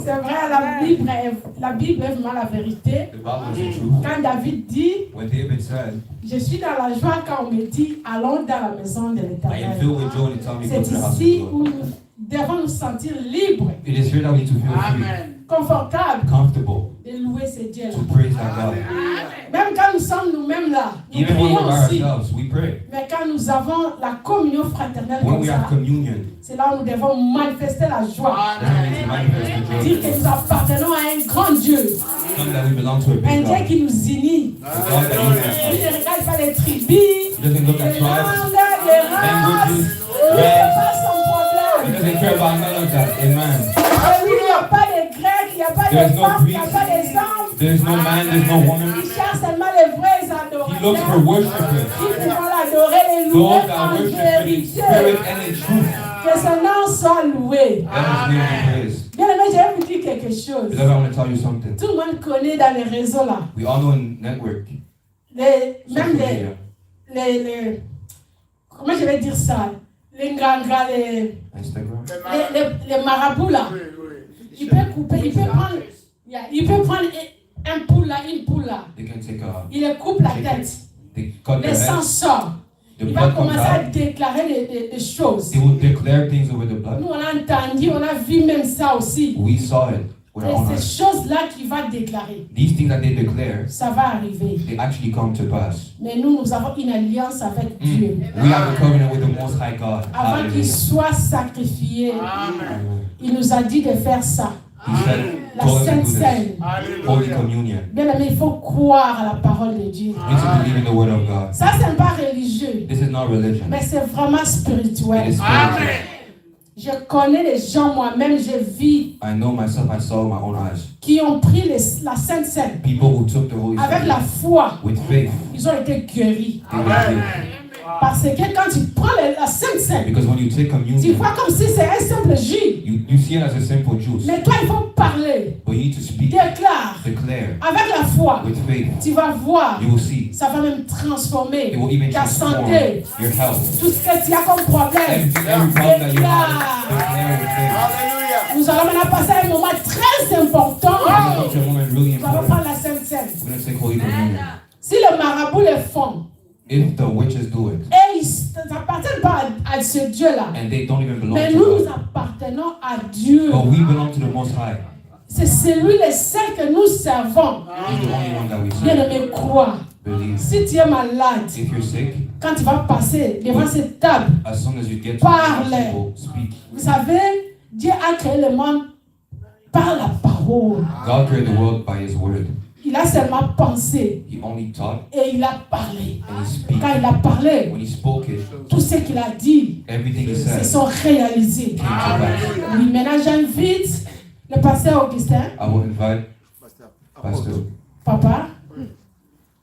C'est vrai, la Bible est vraiment la vérité. Quand David dit, When David said, je suis dans la joie quand on me dit, allons dans la maison de I am l'Éternel. filled with joy when you tell me go C'est to the house of ici the où Lord. nous devons nous sentir libres, It is here that we need to feel free, confortables comfortable, de louer ce Dieu-là. to praise that God. Même quand nous sommes nous-mêmes là, nous Even when we're prions by aussi. ourselves, we pray. Mais quand nous avons la communion fraternelle When comme we ça, have communion, c'est là où nous devons manifester la joie. that's when we need to manifest the Dire joy. que nous appartenons à un grand Dieu. Know that we belong to a Un big Dieu God. qui nous unit. A God that unites Il us. ne regarde pas les tribus, He doesn't look at les tribes, langues, les races. languages, Ce n'est pas son He problème. doesn't care about none of that. Amen. Et lui, il n'y a pas de Grecs, il n'y a pas There de is no femmes, il n'y a Greek. pas de hommes. There's no man, there's no woman. Il cherche seulement les vrais He looks for adorateurs. worshipers. Qui pourront l'adorer, les louer Those that en worship in vérité. spirit and in truth. Que son nom soit loué. Let his name be praised. Bien aimé, je vais vous dire quelque chose. Beloved, I want to tell you something. Tout le monde connaît dans les réseaux là. We all know in network, Même social media, comment je vais dire ça? Les grands, Instagram. les marabouts là. Il peut couper, il peut prendre un poule là, une poule là. They can take a, Il le coupe la tête. they cut Le their sang head, sort. the Il va blood comes commencer à out. déclarer des choses. They will declare things over the blood. Nous on a entendu, on a vu même ça aussi. We saw it with our own Et eyes. ces choses-là qu'il va déclarer, These things that they declare, ça va arriver. they actually come to pass. Mais nous avons une alliance avec Dieu. We have a covenant with the Most High God. Avant qu'il Hallelujah. soit sacrifié, Amen. il nous a dit de faire ça. He said, La told us to Sainte do this. Seine. Holy Communion. Bien aimé, il faut croire à la parole de Dieu. You need to believe in the Word of God. Ça, c'est pas religieux, This is not religion. mais c'est vraiment It spirituel. is spiritual. Je connais les gens, moi-même, je vis, I know myself, I saw with my own eyes. qui ont pris la Sainte Seine. People who took the Holy Avec la Spirit foi, with faith, ils ont été guéris. they were healed. Parce que quand tu prends la Sainte Seine, Because when you take tu communion, vois comme si c'est un simple jus. you see it as a simple juice. Mais toi, il faut parler. But you need to speak, Déclare. declare Avec la foi, with faith. tu vas voir. You will see. Ça va même transformer It will even ta transform santé. your health. Tout ce que tu as comme problème. Every problem that you Déclare. have, declare with faith. Nous allons maintenant passer à un moment très important. We're going to come to a moment really Nous allons important. prendre la Sainte Seine. We're going to take Holy Communion. Si le marabout le font, If the witches do it, et ils n'appartiennent pas à ce Dieu-là, and they don't even belong mais to nous, nous God, appartenons à Dieu. but we belong to the Most High, C'est celui le seul que nous servons. He's the only one that we Bien serve. aimé, crois. Believe. Si tu es malade, If you're sick, quand tu vas passer devant cette table, as soon as you get to Parle. the table, speak. vous savez, Dieu a créé le monde par la parole. God created the world by His word. Il a seulement pensé He only taught et il a parlé. and He speak. Quand il a parlé, When He spoke it, tout ce qu'il a dit everything He se said sont réalisés. came to pass. Oui, maintenant j'invite le pasteur Augustin, I will invite Pastor. papa.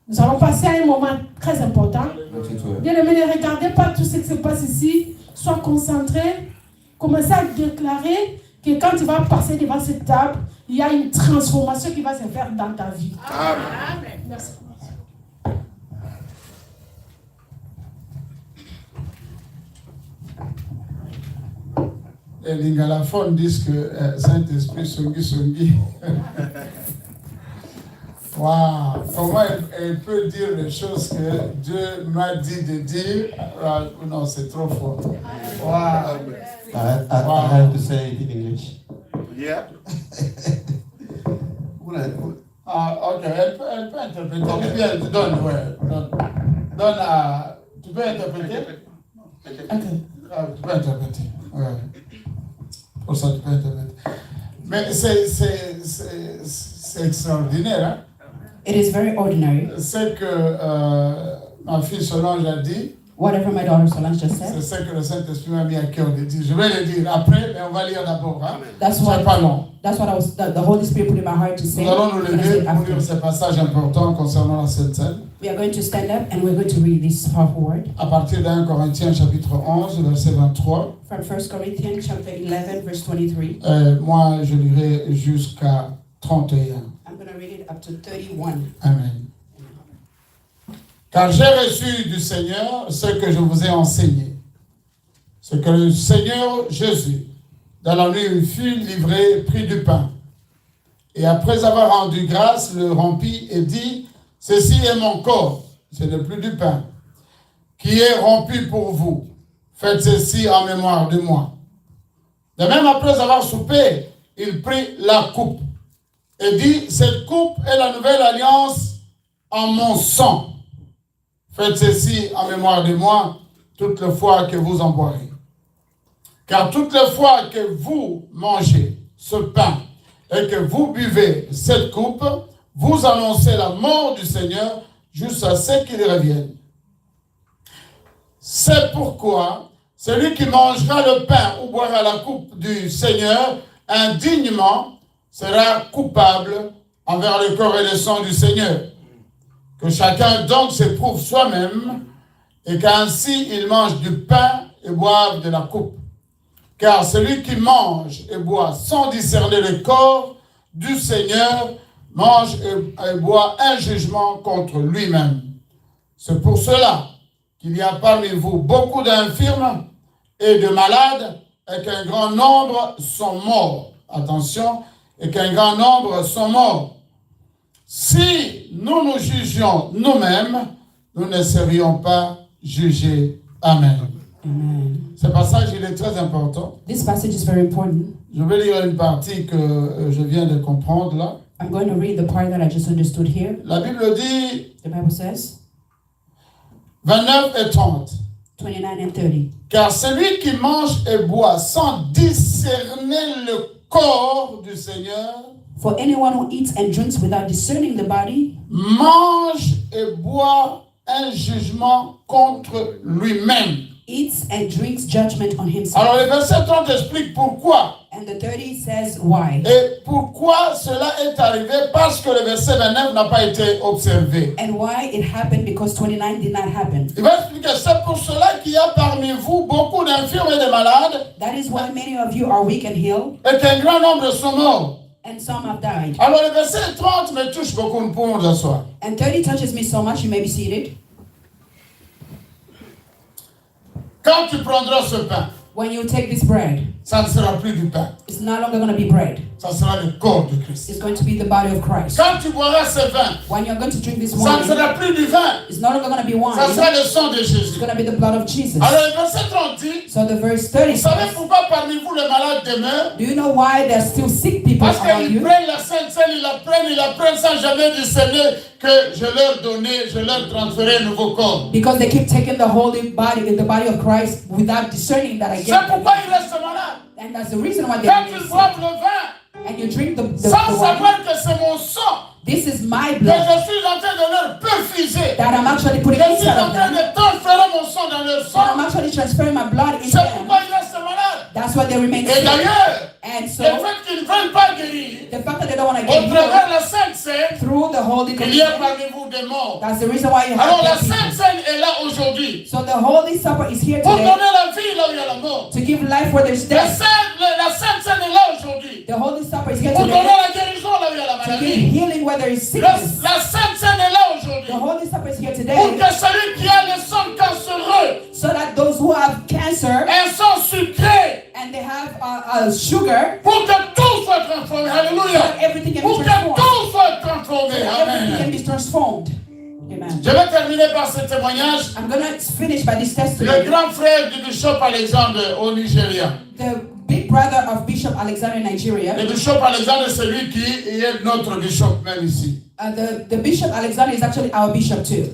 Nous allons passer à un moment très important. Let's get to it. Bien aimé, ne regardez pas tout ce qui se passe ici. Sois concentré. Commencez à déclarer que quand tu vas passer devant cette table, il y a une transformation qui va se faire dans ta vie. Amen. Merci. Les lingalaphones disent que Saint-Esprit songi. Waouh! Comment elle peut dire les choses que Dieu m'a dit de dire? Non, c'est trop fort. Waouh! I have to say it in English. Yeah. Ah, ok, elle peut interpréter. Bien, donne à. Tu peux interpréter? Ok. Ah, tu peux interpréter. Ouais. Pour ça, tu peux interpréter. Mais c'est extraordinaire, hein? It is very ordinary. C'est que ma fille Solange a dit. Whatever my daughter Solange just said, C'est ce que le Saint-Esprit m'a mis à cœur de dire. Je vais le dire après, mais on va lire d'abord. Hein? that's C'est what pas long. the Holy Spirit put in my heart to say. Nous allons nous And I say lever it pour lire after. ces passages importants concernant la Sainte Seine. We are going to stand up and we're going to read this powerful word À partir d'1 Corinthiens chapitre 11, verset 23. from 1 Corinthians chapter 11, verse 23. Moi, je lirai jusqu'à 31. I'm going to read it up to 31. Amen. Car j'ai reçu du Seigneur ce que je vous ai enseigné. Ce que le Seigneur Jésus, dans la nuit où il fut livré, prit du pain. Et après avoir rendu grâce, le rompit et dit, « Ceci est mon corps, ce n'est plus du pain, qui est rompu pour vous. Faites ceci en mémoire de moi. » De même, après avoir soupé, il prit la coupe et dit, « Cette coupe est la nouvelle alliance en mon sang. Faites ceci en mémoire de moi, toutes les fois que vous en boirez. Car toutes les fois que vous mangez ce pain et que vous buvez cette coupe, vous annoncez la mort du Seigneur jusqu'à ce qu'il revienne. C'est pourquoi celui qui mangera le pain ou boira la coupe du Seigneur indignement sera coupable envers le corps et le sang du Seigneur. Que chacun donc s'éprouve soi-même et qu'ainsi il mange du pain et boive de la coupe. Car celui qui mange et boit sans discerner le corps du Seigneur mange et boit un jugement contre lui-même. C'est pour cela qu'il y a parmi vous beaucoup d'infirmes et de malades et qu'un grand nombre sont morts. Attention, et qu'un grand nombre sont morts. Si nous nous jugions nous-mêmes, nous ne serions pas jugés. Amen. Amen. Ce passage, il est très important. This passage is very important. Je vais lire une partie que je viens de comprendre là. I'm going to read the part that I just understood here. La Bible dit, The Bible says, 29 et 30. 29 and 30. Car celui qui mange et boit sans discerner le corps du Seigneur, For anyone who eats and drinks without discerning the body, mange et boit un jugement contre lui-même. eats and drinks judgment on himself. Alors le verset 30 explique pourquoi. And the 30 says why. Et pourquoi cela est arrivé? Parce que le verset 29 n'a pas été observé. And why it happened, because 29 did not happen. Il va expliquer, c'est pour cela qu'il y a parmi vous beaucoup d'infirmes et de malades. That is why many of you are weak and ill, Et qu'un grand nombre sont morts. and some have died. Alors le verset 30 me touche beaucoup pour nous asseoir. And 30 touches me so much, you may be seated. Quand tu prendras ce pain, When you take this bread, ça ne sera plus du pain. it's no longer going to be bread. Ça sera le corps de Christ. It's going to be the body of Christ. Quand tu boiras ce vin, When you're going to drink this ça ne wine, sera plus du vin. it's no longer going to be wine. Ça sera le sang de It's Jésus. going to be the blood of Jesus. Alors le verset 30 dit, So the verse 30 vous savez says, pourquoi parmi vous les malades demeurent? do you know why there's still sick people Parce among qu'ils you? prennent la Sainte Seine, ils la prennent sans jamais discerner que je leur donnais, je leur transférais un nouveau corps. Because they keep taking the holy body in the body of Christ without discerning that I C'est get pourquoi ils restent malades. And that's the reason why they Quand remain ils sick. boivent le vin, And you drink the sans wine. savoir que c'est mon sang, This is my que blood je suis en train de leur perfuser. that I'm actually putting Je suis inside en of train them. de transférer mon sang dans leur And I'm sang. actually transferring my blood into C'est them. pourquoi ils restent malades. That's why they remain Et sick. d'ailleurs, And so, le fait qu'ils ne veulent pas guérir, the fact that they don't want to au get healed travers de la Sainte Seine, through the Holy il y a Communion, parmi vous des morts. that's the reason why you Alors la have dead Sainte people. Seine est là aujourd'hui So the Holy Supper is here pour today donner la vie là où il y a la mort. to give life where there's La death. Sainte Seine est là aujourd'hui The Holy Supper is here pour donner today la guérison là où il y a la to give maladie. healing where there is La sickness. Sainte Seine est là The aujourd'hui Holy Supper is here pour today que celui qui a le sang cancéreux, so that those who have cancer un sang sucré, and they have sugar, pour que tout soit transformé. so Alléluia. that everything can Pour be que transformed. tout soit transformé. Everything can Amen. be transformed. Amen. Je vais terminer par ce témoignage. I'm going to finish by this Le testimony. grand frère du bishop Alexandre au Nigeria. The big brother of Bishop Alexander in Nigeria, Le bishop Alexandre, c'est lui qui est notre bishop même ici. the Bishop Alexander is actually our bishop too.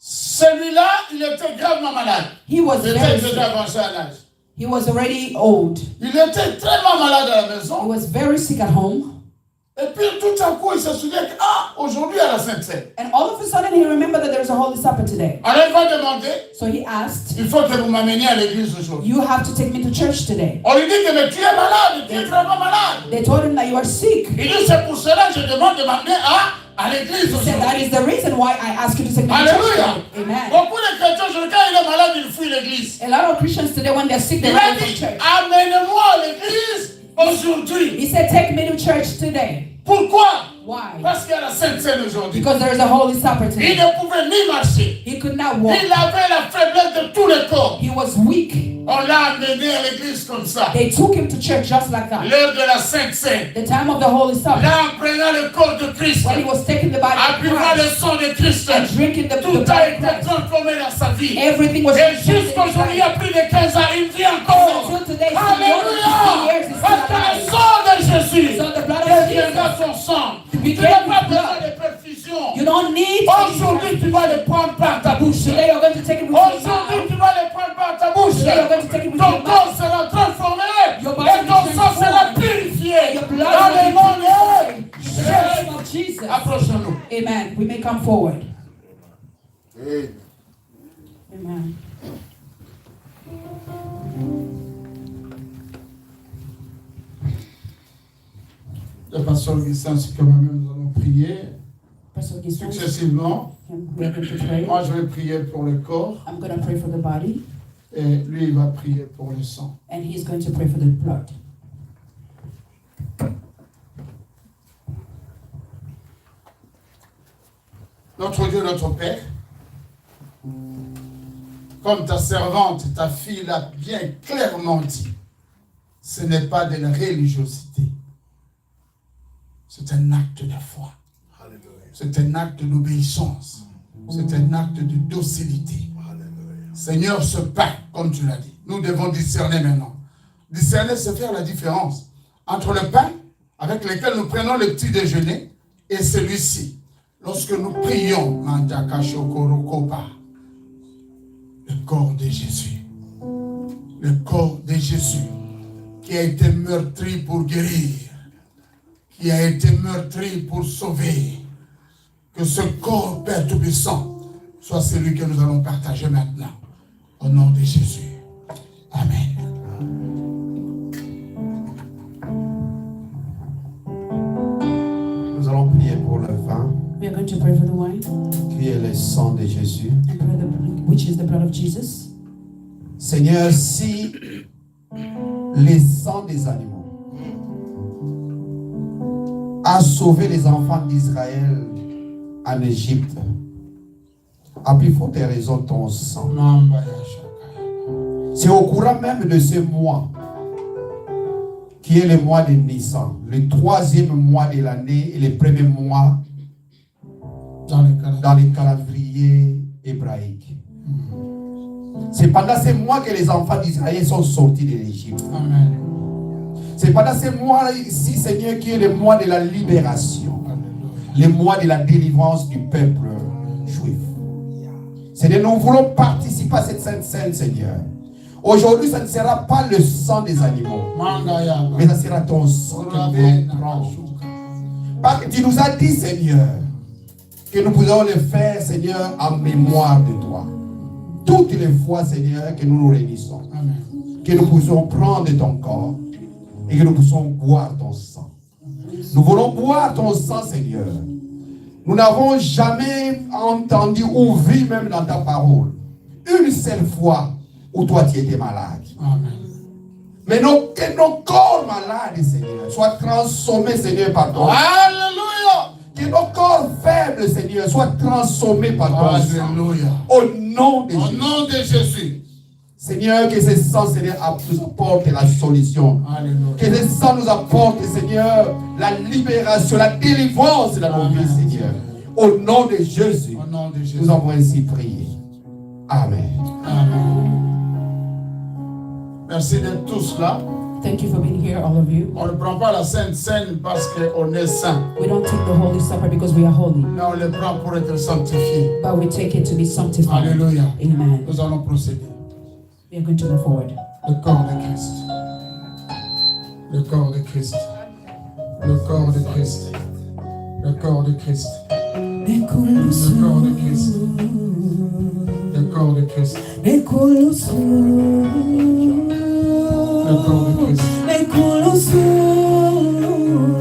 Celui-là, il était gravement malade. He was Il very était déjà sick. avancé à l'âge. He was already old. Il était tellement malade à la He maison. was very sick at home. Et puis tout à coup, il se souvient que, aujourd'hui à la Sainte-Seine. And all of a sudden he remembered that there's a Holy Supper today. Alors il va demander, So he asked, il faut que vous m'ameniez à l'église aujourd'hui. you have to take me to church today. On lui dit que mais tu es malade, tu es gravement malade. They told him that you are sick. Il dit, c'est pour cela que je demande de m'amener à l'église He said, that aujourd'hui. is the reason why I ask you to take me to church Alléluia. today. Amen. Beaucoup de chrétiens, aujourd'hui, quand il est malade, il fuit l'église. A lot of Christians today, when they're sick, they Il run a from dit, church. amène-moi à l'église aujourd'hui. He said, take me to church today. Pourquoi? Why? Parce qu'il y a la Sainte Seine aujourd'hui. Because there is a Holy Supper Il today. ne pouvait ni marcher, He could not walk. Il avait la faiblesse de tous les corps. He was weak. On l'a amené à l'église comme ça. They took him to church just like that. L'heure de la Sainte Seine. The time of the Holy Supper. Là, en prenant le corps de Christ, When he was taking the body en of buvant le Christ sang de Christ, and drinking the tout blood a of été Christ, transformé dans sa vie. everything was Et changed in his jusqu'aujourd'hui, il y a life. plus de 15 ans, il vit encore. Until today, he's Alléluia! more than 50 years, he's Parce que still le alive. sang de Jésus So the blood of deviendra Jesus son sang. Tu became n'as pas his besoin blood. de perfusion. You don't need Aujourd'hui, tu vas le prendre par ta bouche. Today you're going to take it with your Aujourd'hui, mouth. tu vas le prendre par ta bouche. Today you're going to take it with Ton your corps mouth. sera transformé Your body et ton will be sang sera transformed. purifié. Your blood Dans will le be nom de In the name of Jesus. Approchons-nous. Amen. We may come forward. Amen. Amen. Le pasteur Augustin, c'est que moi-même, nous allons prier Pastor Giselle, successivement. we are going to pray. Moi, je vais prier pour le corps I'm going to pray for the body, et lui, il va prier pour le sang. and he's going to pray for the blood. Notre Dieu, notre Père, comme ta servante, ta fille l'a bien clairement dit, ce n'est pas de la religiosité. C'est un acte de foi. C'est un acte d'obéissance. C'est un acte de docilité. Seigneur, ce pain, comme tu l'as dit, nous devons discerner maintenant. Discerner, c'est faire la différence entre le pain avec lequel nous prenons le petit déjeuner et celui-ci. Lorsque nous prions, le corps de Jésus, le corps de Jésus qui a été meurtri pour guérir, qui a été meurtri pour sauver, que ce corps, Père Tout-Puissant, soit celui que nous allons partager maintenant, au nom de Jésus. Amen. Nous allons prier pour le vin, We are going to pray for the wine, qui est le sang de Jésus. and pray which is the blood of Jesus. Seigneur, si les sangs des animaux a sauvé les enfants d'Israël en Égypte, à plus forte raison ton sang. C'est au courant même de ce mois, qui est le mois de Nissan, le 3e mois de l'année et le premier mois dans le calendrier hébraïque. C'est pendant ces mois que les enfants d'Israël sont sortis de l'Égypte. Amen. C'est pendant ces mois-ci, Seigneur, qui est le mois de la libération, le mois de la délivrance du peuple juif. Seigneur, nous voulons participer à cette sainte scène, Seigneur. Aujourd'hui, ça ne sera pas le sang des animaux, mais ça sera ton sang que nous voulons prendre. Parce que tu nous as dit, Seigneur, que nous pouvons le faire, Seigneur, en mémoire de toi. Toutes les fois, Seigneur, que nous nous réunissons, que nous puissions prendre ton corps et que nous puissions boire ton sang. Nous voulons boire ton sang, Seigneur. Nous n'avons jamais entendu ou vu même dans ta parole une seule fois où toi tu étais malade. Amen. Mais que nos corps malades, Seigneur, soient transformés, Seigneur, par ton sang. Alléluia. Que nos corps faibles, Seigneur, soient transformés par ton sang. Alléluia. Au nom de Au Jésus. nom de Jésus. Seigneur, que ce sang, Seigneur, nous apporte la solution. Alléluia. Que ce sang nous apporte, Seigneur, la libération, la délivrance de nos vies, Seigneur. Au nom de Jésus, Au nom de Jésus. nous avons ainsi prié. Amen. Amen. Merci d'être tous là. Thank you for being here, all of you. On ne prend pas la Sainte Seine parce qu'on est saint, We don't take the Holy Supper because we are holy, mais on le prend pour être sanctifié. but we take it to be sanctified. Alléluia. Amen. Nous allons procéder. We are going to go forward. Le corps de Christ. Le corps de Christ. Le corps de Christ. Le corps de Christ. Le corps de Christ. Le corps de Christ. Le corps de Christ. Le corps de Christ.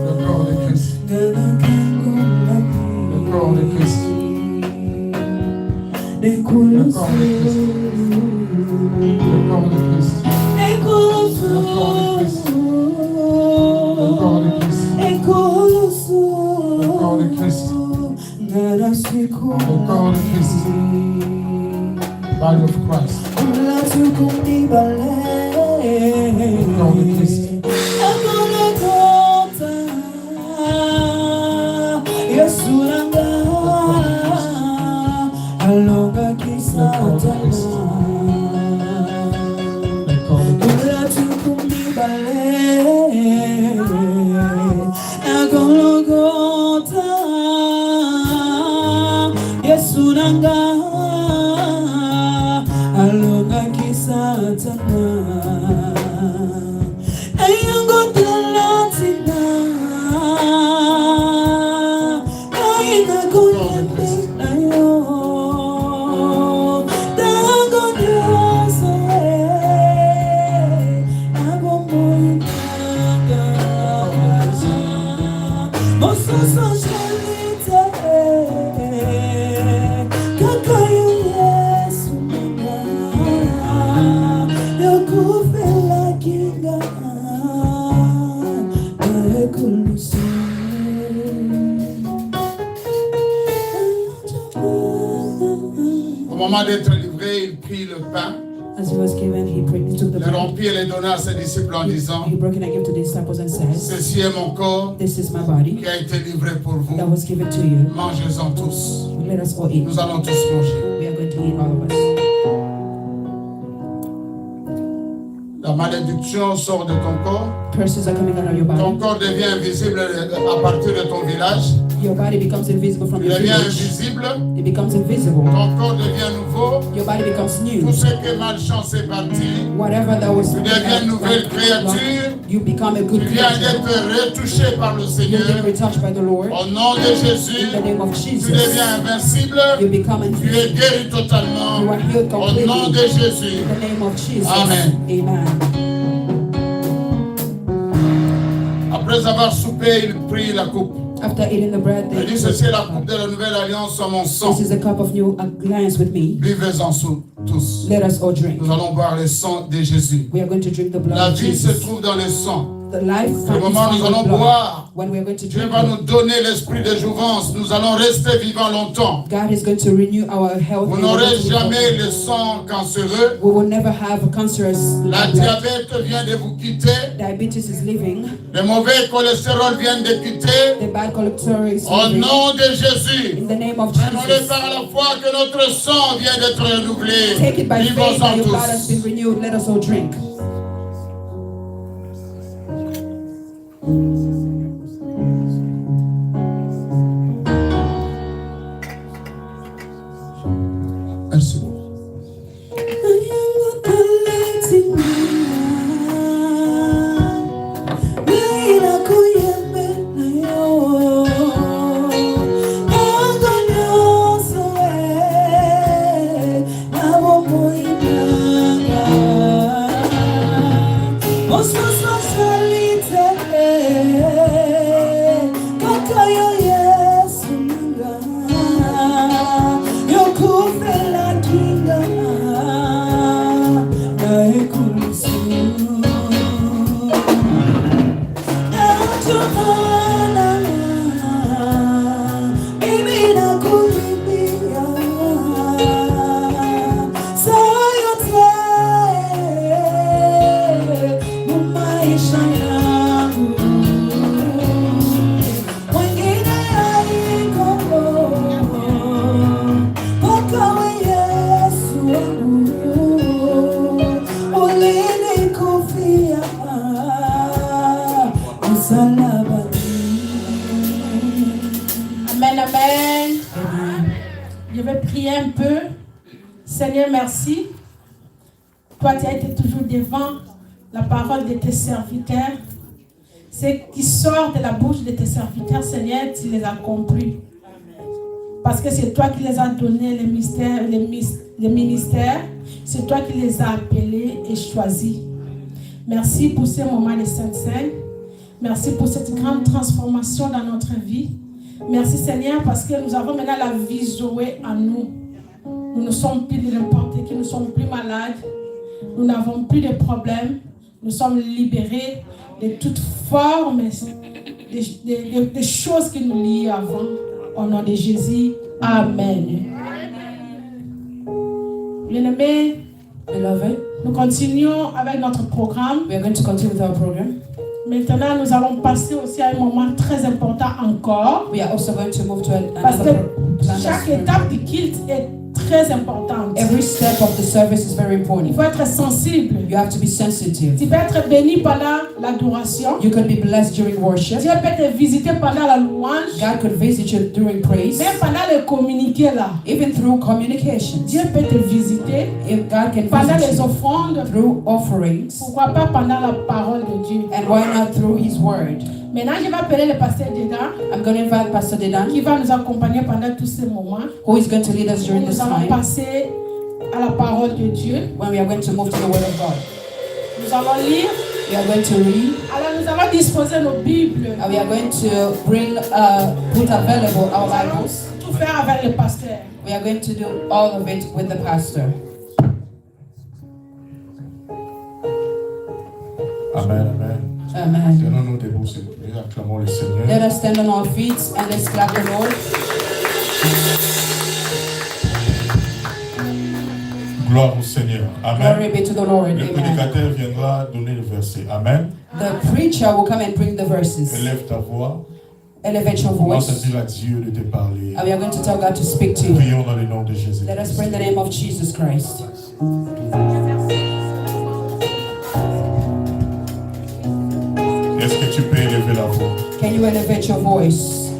Le corps de Christ. Le corps de Christ. Le corps de Christ. Le corps de Christ. Le corps de Christ. Le corps de Christ. Le corps de Christ. D'être livré, il prit le pain, As he was given, he took the le bread. rompit et le donna à ses disciples en disant, He broke it and gave to the disciples and said, ceci est mon corps "This is my body qui a été livré pour vous. that was given to you. Mangez-en tous. Let us all eat. Nous allons tous manger. We are going to eat, all of us." La malédiction sort de ton corps. Curses are coming out of your Ton body. corps devient invisible à partir de ton village. Your body becomes invisible from Il your devient village. invisible. It becomes invisible. Ton corps devient nouveau. Your body becomes new. Tout ce que malchance est parti, Whatever that was tu deviens une nouvelle créature. you become a good Tu viens creature. d'être retouché par le You've Seigneur. been retouched by the Lord. Au nom de Jésus, In the name of tu Jesus, deviens invincible. you become Tu es invisible. guéri totalement. You are healed Au nom de completely. Jésus. In the name of Jesus. Amen. Amen. Après avoir soupé, il prit la coupe. After eating the bread, Il dit, ceci est la coupe de la nouvelle alliance en mon sang. this is a cup of new alliance with me. Buvez-en tous. Let us all drink. Nous allons boire le sang de Jésus. We are going to drink the blood La of vie se Jesus. trouve dans le sang. The life Au is moment où nous found in allons blood. boire, When we are going to Dieu drink va it, nous donner l'esprit de jouvence. Nous allons rester vivants longtemps. God is going to renew our health. Vous and we are n'aurez going to be jamais healthy. le sang cancéreux. We will never have a cancerous La blood. diabète vient de vous quitter. Diabetes is leaving. Le mauvais cholestérol vient de quitter. The bad cholesterol is Au leaving. nom de Jésus. In the name of Prenons-le Jesus. par la foi que notre sang vient d'être renouvelé. Take it by faith that Vivons-en your blood has been tous. renewed. Let us all drink. Merci. Amen, amen. Je vais prier un peu. Seigneur, merci. Toi, tu as été toujours devant la parole de tes serviteurs. Ce qui sort de la bouche de tes serviteurs, Seigneur, tu les as compris. Parce que c'est toi qui les as donné les ministères. C'est toi qui les as appelés et choisis. Merci pour ce moment de Saint-Saint. Merci pour cette grande transformation dans notre vie. Merci Seigneur parce que nous avons maintenant la vie Zoé en nous. Nous ne sommes plus de n'importe qui, nous ne sommes plus malades. Nous n'avons plus de problèmes. Nous sommes libérés de toute forme de choses qui nous lient avant. Au nom de Jésus. Amen. Bien-aimé, Beloved, Nous continuons avec notre programme. We are going to continue with our program. Maintenant, nous allons passer aussi à un moment très important encore. We are also going to move to Parce another que chaque plan. étape du culte est très importante. Every step of the service is very Il important. faut être sensible. You have to be sensitive. Tu peux être béni pendant l'adoration. You can be blessed during worship. Dieu peut te visiter pendant la louange. God could visit you during praise. Même pendant le communiqué là. Even through communications. Dieu peut te visiter. If God can Pendant visit les you offrandes. through offerings. Pourquoi pas pendant la parole de Dieu. And why not through His Word? Maintenant, je vais appeler le pasteur Dedan, I'm going to invite Pastor Dedan, qui va nous accompagner pendant tous ces moments. who is going to lead us during this Nous allons time passer à la parole de Dieu. when we are going to move to the Word of God. Nous allons lire. We are going to read. Alors nous allons disposer nos Bibles. And we are going to bring, put available our Nous allons Bibles. tout faire avec le pasteur. We are going to do all of it with the pastor. Amen, amen. Amen. Tenons-nous debout, s'il vous plaît. Acclamons le Seigneur. Let us stand on our feet and let's clap the Lord. Gloire au Seigneur. Glory Amen. be to the Lord. Le Amen. prédicateur viendra donner le verset. Amen. The preacher will come and bring the verses. Élève ta voix. Elevate your On va voice. se dire à Dieu de te parler. And we are going to tell God to speak to you. Prions dans le nom de Jésus. Let us pray in the name of Jesus Christ. Est-ce que tu peux élever la voix? Can you elevate your voice?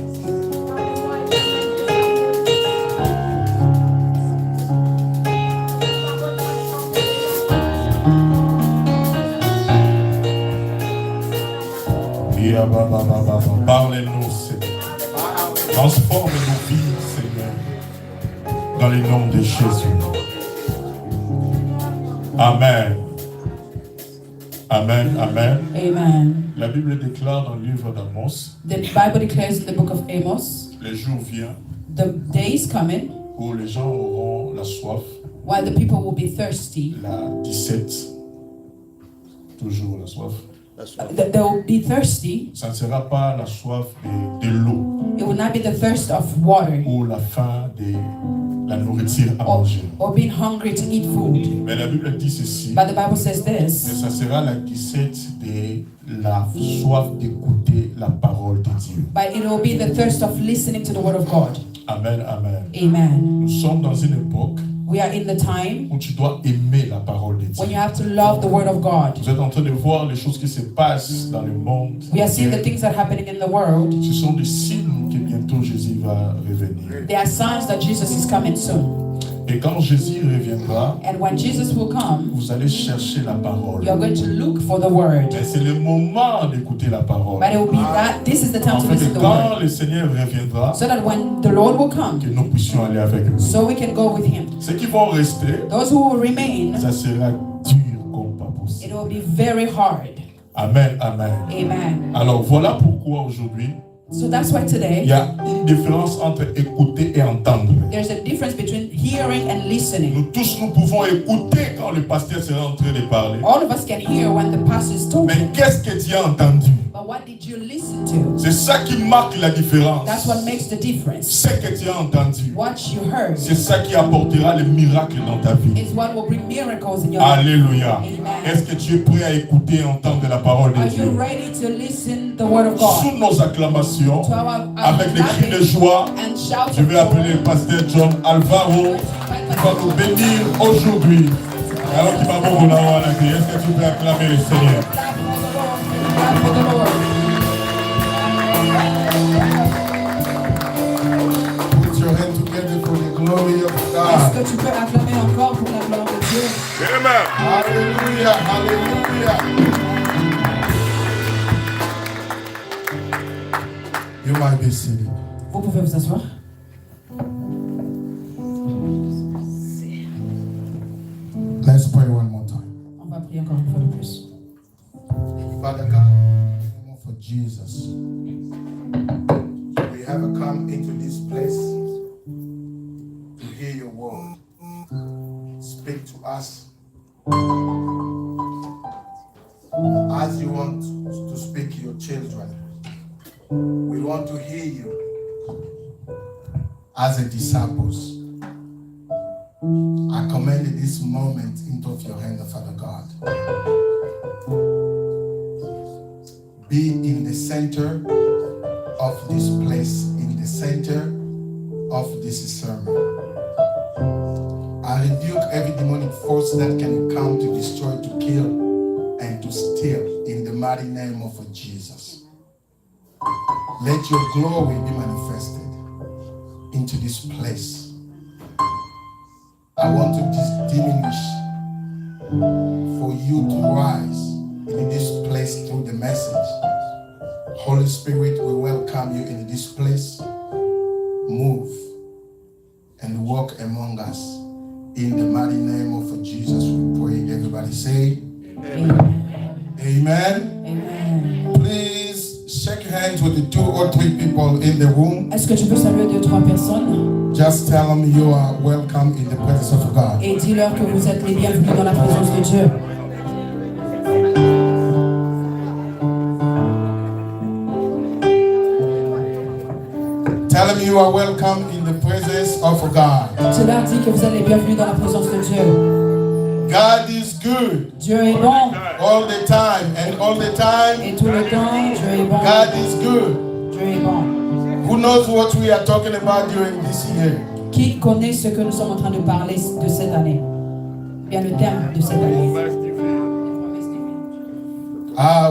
Parlez-nous, Seigneur. Transforme nos vies, Seigneur, dans le nom de Jésus. Amen. Amen, amen. Amen. La Bible déclare dans le livre d'Amos, The Bible declares in the book of Amos, les jours viennent the day is coming où les gens auront la soif, while the people will be thirsty. la 17, toujours la soif. They will be thirsty. Ça ne sera pas la soif de l'eau It will not be the thirst of water ou la faim de la nourriture à or, manger. or being hungry to eat food. Mais la Bible dit ceci, But the Bible says que this, ça sera la 17 de la soif d'écouter la parole de Dieu. but it will be the thirst of listening to the word of God. Amen, amen. Amen. Nous sommes dans une époque We are in the time où tu dois aimer la parole de when Dieu. you have to love the word of God. Vous êtes en train de voir les choses qui se passent dans le monde. We are seeing the things that are happening in the world. Ce sont des signes que bientôt Jésus va revenir. There are signs that Jesus is coming soon. Et quand Jésus reviendra, And when Jesus will come, vous allez chercher la parole. you are going to look for the word. Mais c'est le moment d'écouter la parole. But it will be that this is the time En to fait, listen to the quand word. le Seigneur reviendra, So that when the Lord will come, que nous puissions aller avec lui. so we can go with him. Ceux qui vont rester, Those who will remain, ça sera dur comme pas it possible. will be very hard. Amen, amen. Amen. Alors voilà pourquoi aujourd'hui, So that's why il today, y a une différence entre écouter et entendre. there's a difference between hearing and listening. Nous tous, nous pouvons écouter quand le pasteur sera en train de parler. All of us can hear when the pastor is Mais talking. qu'est-ce que tu as entendu? But what did you listen to? C'est ça qui marque la différence. That's what makes the difference. Ce que tu as entendu, What you heard c'est ça qui apportera le miracle dans ta vie. is what will bring miracles in your life. Alléluia. Amen. Est-ce que tu es prêt à écouter et entendre la parole de Are you Dieu? ready to listen the word of God? Sous nos acclamations, To our avec des cris de joie, and shout je vais appeler le pasteur John Alvaro qui va nous bénir aujourd'hui. Alors qu'il va beaucoup là-haut. Est-ce que tu peux acclamer le Seigneur? Clap for the Lord. Put your hand together for the glory of Est-ce God. que tu peux acclamer encore pour la gloire de Dieu? Amen. Hallelujah, hallelujah. You might be seated. Vous pouvez vous asseoir. Let's pray one more time. On va prier encore une fois de plus. Father God, in the name of Jesus, we have come into this place to hear your word. Speak to us as you want to speak to your children. We want to hear you as a disciples. I commend this moment into your hand, Father God. Be in the center of this place, in the center of this sermon. I rebuke every demonic force that can come to destroy, to kill, and to steal in the mighty name of Jesus. Let your glory be manifested into this place. I want to diminish for you to rise in this place through the message. Holy Spirit, we welcome you in this place. Move and walk among us. In the mighty name of Jesus, we pray. Everybody say, Amen. Amen. Amen. Please shake hands with the 2 or 3 people in the room. Est-ce que tu peux saluer 2-3 personnes Just tell them you are welcome in the presence of God. et dis-leur que vous êtes les bienvenus dans la présence de Dieu. Tell them you are welcome in the presence of God. Tu leur dis que vous êtes les bienvenus dans la présence de Dieu. God is good Dieu est bon all the time, and all the time, et tout le temps, Dieu est bon. God is good. Dieu est bon. Who knows what we are talking about during this year? Qui connaît ce que nous sommes en train de parler de cette année? Bien le thème de cette année.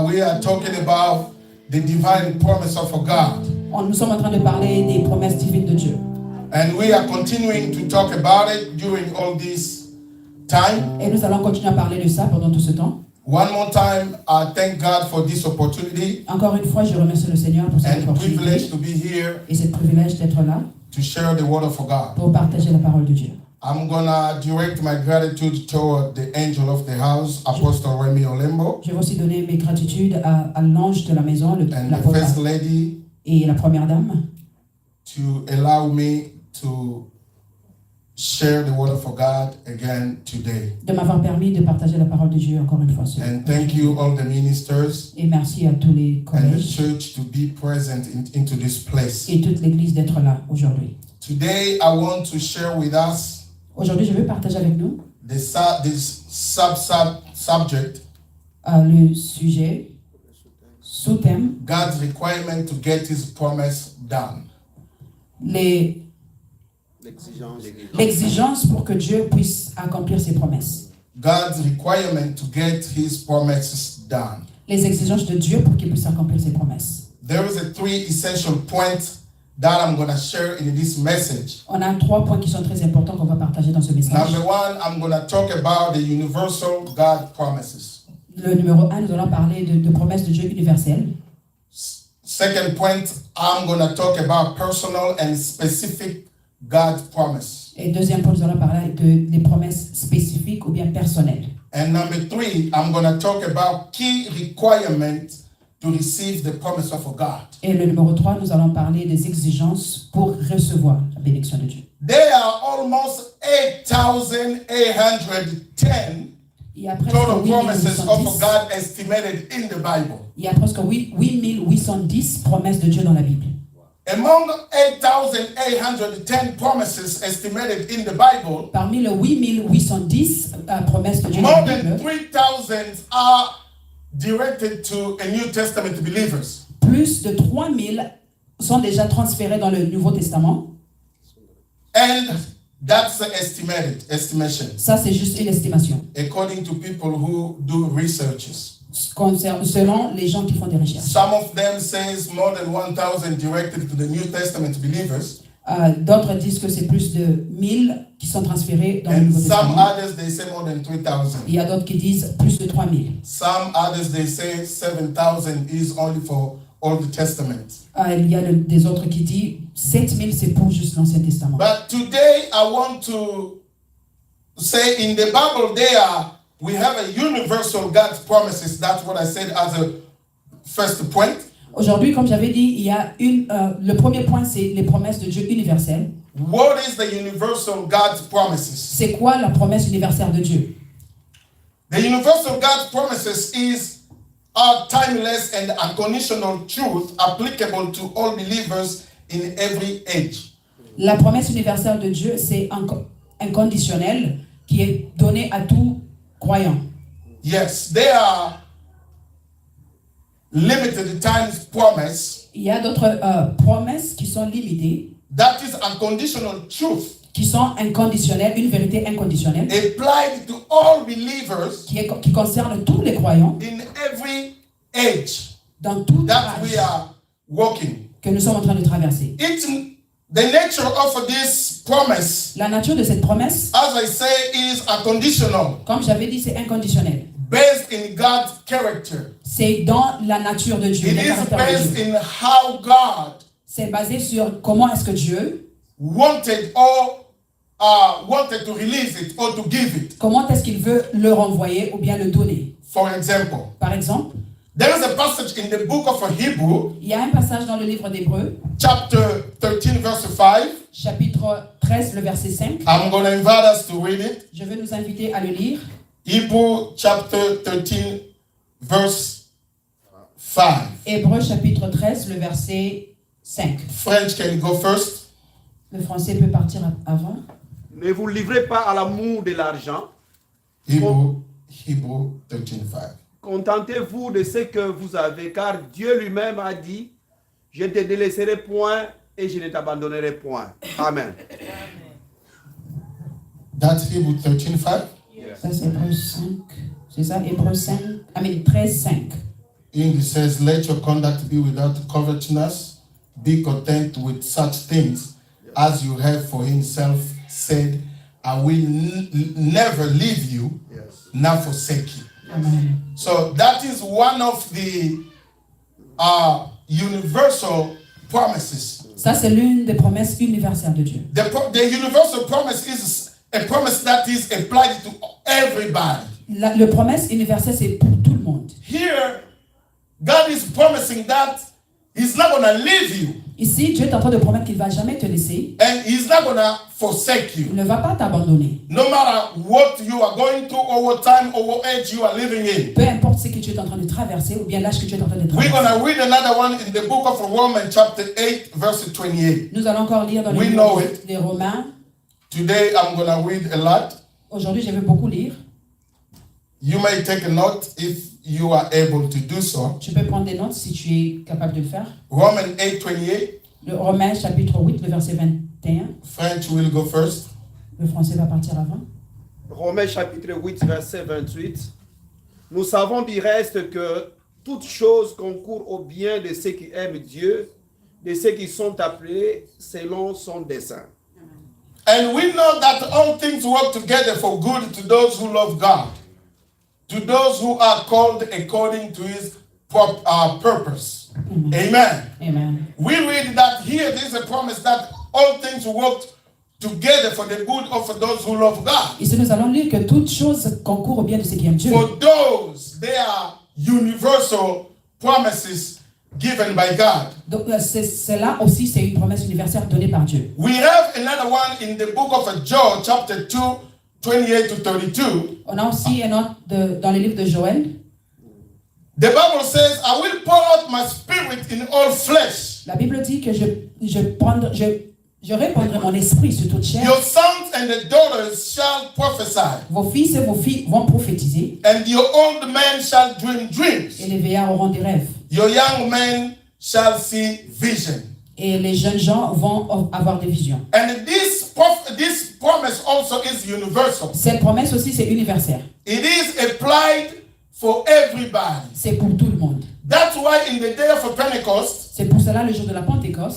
We are talking about the divine promise of God. Nous sommes en train de parler des promesses divines de Dieu. And we are continuing to talk about it during all this time. Et nous allons continuer à parler de ça pendant tout ce temps. One more time, I thank God for this opportunity Encore une fois, je remercie le Seigneur pour cette and privilege opportunité to be here et ce privilège d'être là to share the word of God. pour partager la parole de Dieu. I'm gonna direct my gratitude toward the angel of the house, Apostle Remy Olembo, Je vais aussi donner mes gratitudes à l'ange de la maison, and the l'apôtre First Lady et la première dame, to allow me to share the word of God again today. de m'avoir permis de partager la parole de Dieu encore une fois. And thank you all the ministers Et merci à tous les and the collèges church to be present into this place. et toute l'église d'être là aujourd'hui. Today I want to share with us Aujourd'hui, je veux partager avec nous this subject, le sujet, sous-thème, God's requirement to get his promise done. l'exigence pour que Dieu puisse accomplir ses promesses. God's requirement to get his promises done. Les exigences de Dieu pour qu'il puisse accomplir ses promesses. There is a 3 essential points that I'm going to share in this message. On a 3 points qui sont très importants qu'on va partager dans ce message. Number 1, I'm going to talk about the universal God promises. Le numéro 1, nous allons parler de promesses de Dieu universelles. Second point, I'm going to talk about personal and specific God promise. Et deuxième point, nous allons parler des promesses spécifiques ou bien personnelles. And number 3, I'm going to talk about key requirements to receive the promise of God. Et le numéro 3, nous allons parler des exigences pour recevoir la bénédiction de Dieu. There are almost 8,810 Il y a presque total promises of 8810, God estimated in the Bible. il y a presque 8810 promesses de Dieu dans la Bible. Among 8,810 promises estimated in the Bible, Parmi les 8810 promesses de Dieu dans more la than Bible, 3,000 are directed to a New Testament believers. plus de 3000 sont déjà transférés dans le Nouveau Testament. And that's the estimation, Ça, c'est juste une estimation. according to people who do researches. Selon les gens qui font des recherches. Some of them says more than 1,000 directed to the New Testament believers. D'autres disent que c'est plus de 1000 qui sont transférés dans le And Nouveau some Testament. others, they say more than 3,000. Il y a d'autres qui disent plus de 3000. Some others, they say 7,000 is only for Old Testament. Il y a des autres qui disent 7000 c'est pour juste l'Ancien Testament. But today I want to say in the Bible we have a universal God's promises. That's what I said as a first point. Aujourd'hui, comme j'avais dit, il y a le premier point, c'est les promesses de Dieu universelles. What is the universal God's promises? C'est quoi la promesse universelle de Dieu? The universal God's promises are timeless and unconditional truth applicable to all believers in every age. La promesse universelle de Dieu, c'est inconditionnel, qui est donné à tout croyant. Yes, they are limited times promise. Il y a d'autres promesses qui sont limitées, That is unconditional truth qui sont inconditionnelles, une vérité inconditionnelle, applied to all believers qui concerne tous les croyants in every age dans tout that we âge are walking. que nous sommes en train de traverser. The nature of this promise, La nature de cette promesse, as I say, is unconditional, comme j'avais dit, c'est inconditionnel. based in God's character. C'est dans la nature de Dieu. It le is caractère de based Dieu. in how God C'est basé sur comment est-ce que Dieu, wanted to release it or to give it. comment est-ce qu'il veut le renvoyer ou bien le donner. For example, Par exemple, there is a passage in the book of Hebrew, il y a un passage dans le livre d'Hébreux, chapter 13, verse 5. chapitre 13, le verset 5. I'm going to invite us to read it. Je vais nous inviter à le lire. Hebrew chapter 13, verse 5. Hébreux chapitre 13, le verset 5. French, can you go first? Le français peut partir avant. Ne vous livrez pas à l'amour de l'argent. Hebrew 13, 5. Contentez-vous de ce que vous avez, car Dieu lui-même a dit, je ne te délaisserai point et je ne t'abandonnerai point. Amen. That's Hebrew 13, 5. Ça c'est Hébreux 5. C'est ça, Hébreux 5. 13, 5. English says, let your conduct be without covetousness. Be content with such things as you have, for himself said, I will never leave you, nor forsake you. Amen. So that is one of the universal promises. Ça c'est l'une des promesses universelles de Dieu. The universal promise is a promise that is applied to everybody. Le promesse universelle c'est pour tout le monde. Here, God is promising that he's not going to leave you. Ici, Dieu est en train de promettre qu'il ne va jamais te laisser. And he's not going to forsake Il you. ne va pas t'abandonner. No matter what you are going through or what time or what age you are living in. Peu importe ce que tu es en train de traverser ou bien l'âge que tu es en train de We're traverser. going to read another one in the book of Romans chapter 8 verse 28. Nous allons encore lire dans le We livre know it. des Romains. Today I'm going to read a lot. Aujourd'hui, je vais beaucoup lire. You may take a note if you are able to do so. Tu peux prendre des notes si tu es capable de le faire. Romans 8, 28. Le Romains chapitre 8, le verset 21. French will go first. Le français va partir avant. Romains chapitre 8, verset 28. Nous savons du reste que toute chose concourt au bien de ceux qui aiment Dieu, de ceux qui sont appelés selon son dessein. And we know that all things work together for good to those who love God, to those who are called according to his purpose. Amen. Amen. We read that here there is a promise that all things work together for the good of those who love God. Ici, nous allons lire que toute chose concourt au bien de ceux qui aiment Dieu. For those, they are universal promises given by God. Donc, cela aussi, c'est une promesse universelle donnée par Dieu. We have another one in the book of Joel, chapter 2, 28 to 32. On a aussi un autre dans le livre de Joël. The Bible says, I will pour out my spirit in all flesh. La Bible dit que je répandrai mon esprit sur toute chair. Your sons and the daughters shall prophesy, Vos fils et vos filles vont prophétiser. and your old men shall dream dreams. Et les veillards auront des rêves. Your young men shall see vision. Et les jeunes gens vont avoir des visions. And this promise also is universal. Cette promesse aussi, c'est universelle. It is applied for everybody. C'est pour tout le monde. That's why in the day of Pentecost, C'est pour cela, le jour de la Pentecôte,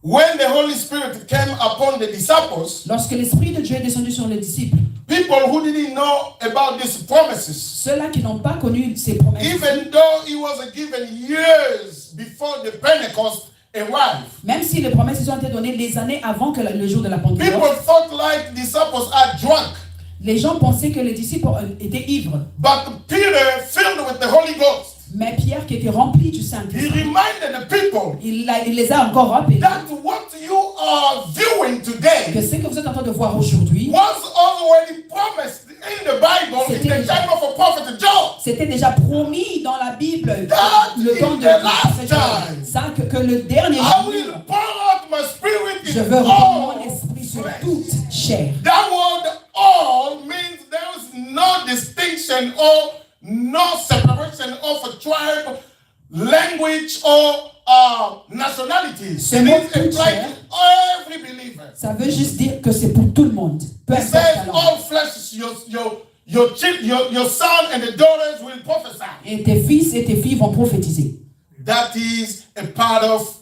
when the Holy Spirit came upon the disciples, lorsque l'Esprit de Dieu est descendu sur les disciples, people who didn't know about these promises, ceux-là qui n'ont pas connu ces promesses, even though it was given years before the Pentecost arrived, même si les promesses ont été données les années avant que le jour de la people Pentecôte, thought like disciples are drunk. les gens pensaient que les disciples étaient ivres. But Peter, filled with the Holy Ghost, Mais Pierre, qui était rempli du he Saint-Esprit, reminded the people il les a encore rappelés that what you are viewing que today ce que vous êtes en train de voir aujourd'hui, was already promised in the Bible in the time of a prophet Joel. c'était déjà promis dans la Bible, That le temps in de the last time, ça, que le dernier I jour, will pour out my spirit je in veux répandre mon all esprit sur flesh. toute chair. That word all separation or no separation of a tribe, language or nationalities. Ce It mot is toute applied chair, to every believer. ça veut juste dire que c'est pour tout le monde. Peu It importe says la langue. all flesh, your son and the daughters will prophesy. Et tes fils et tes filles vont prophétiser. That is a part of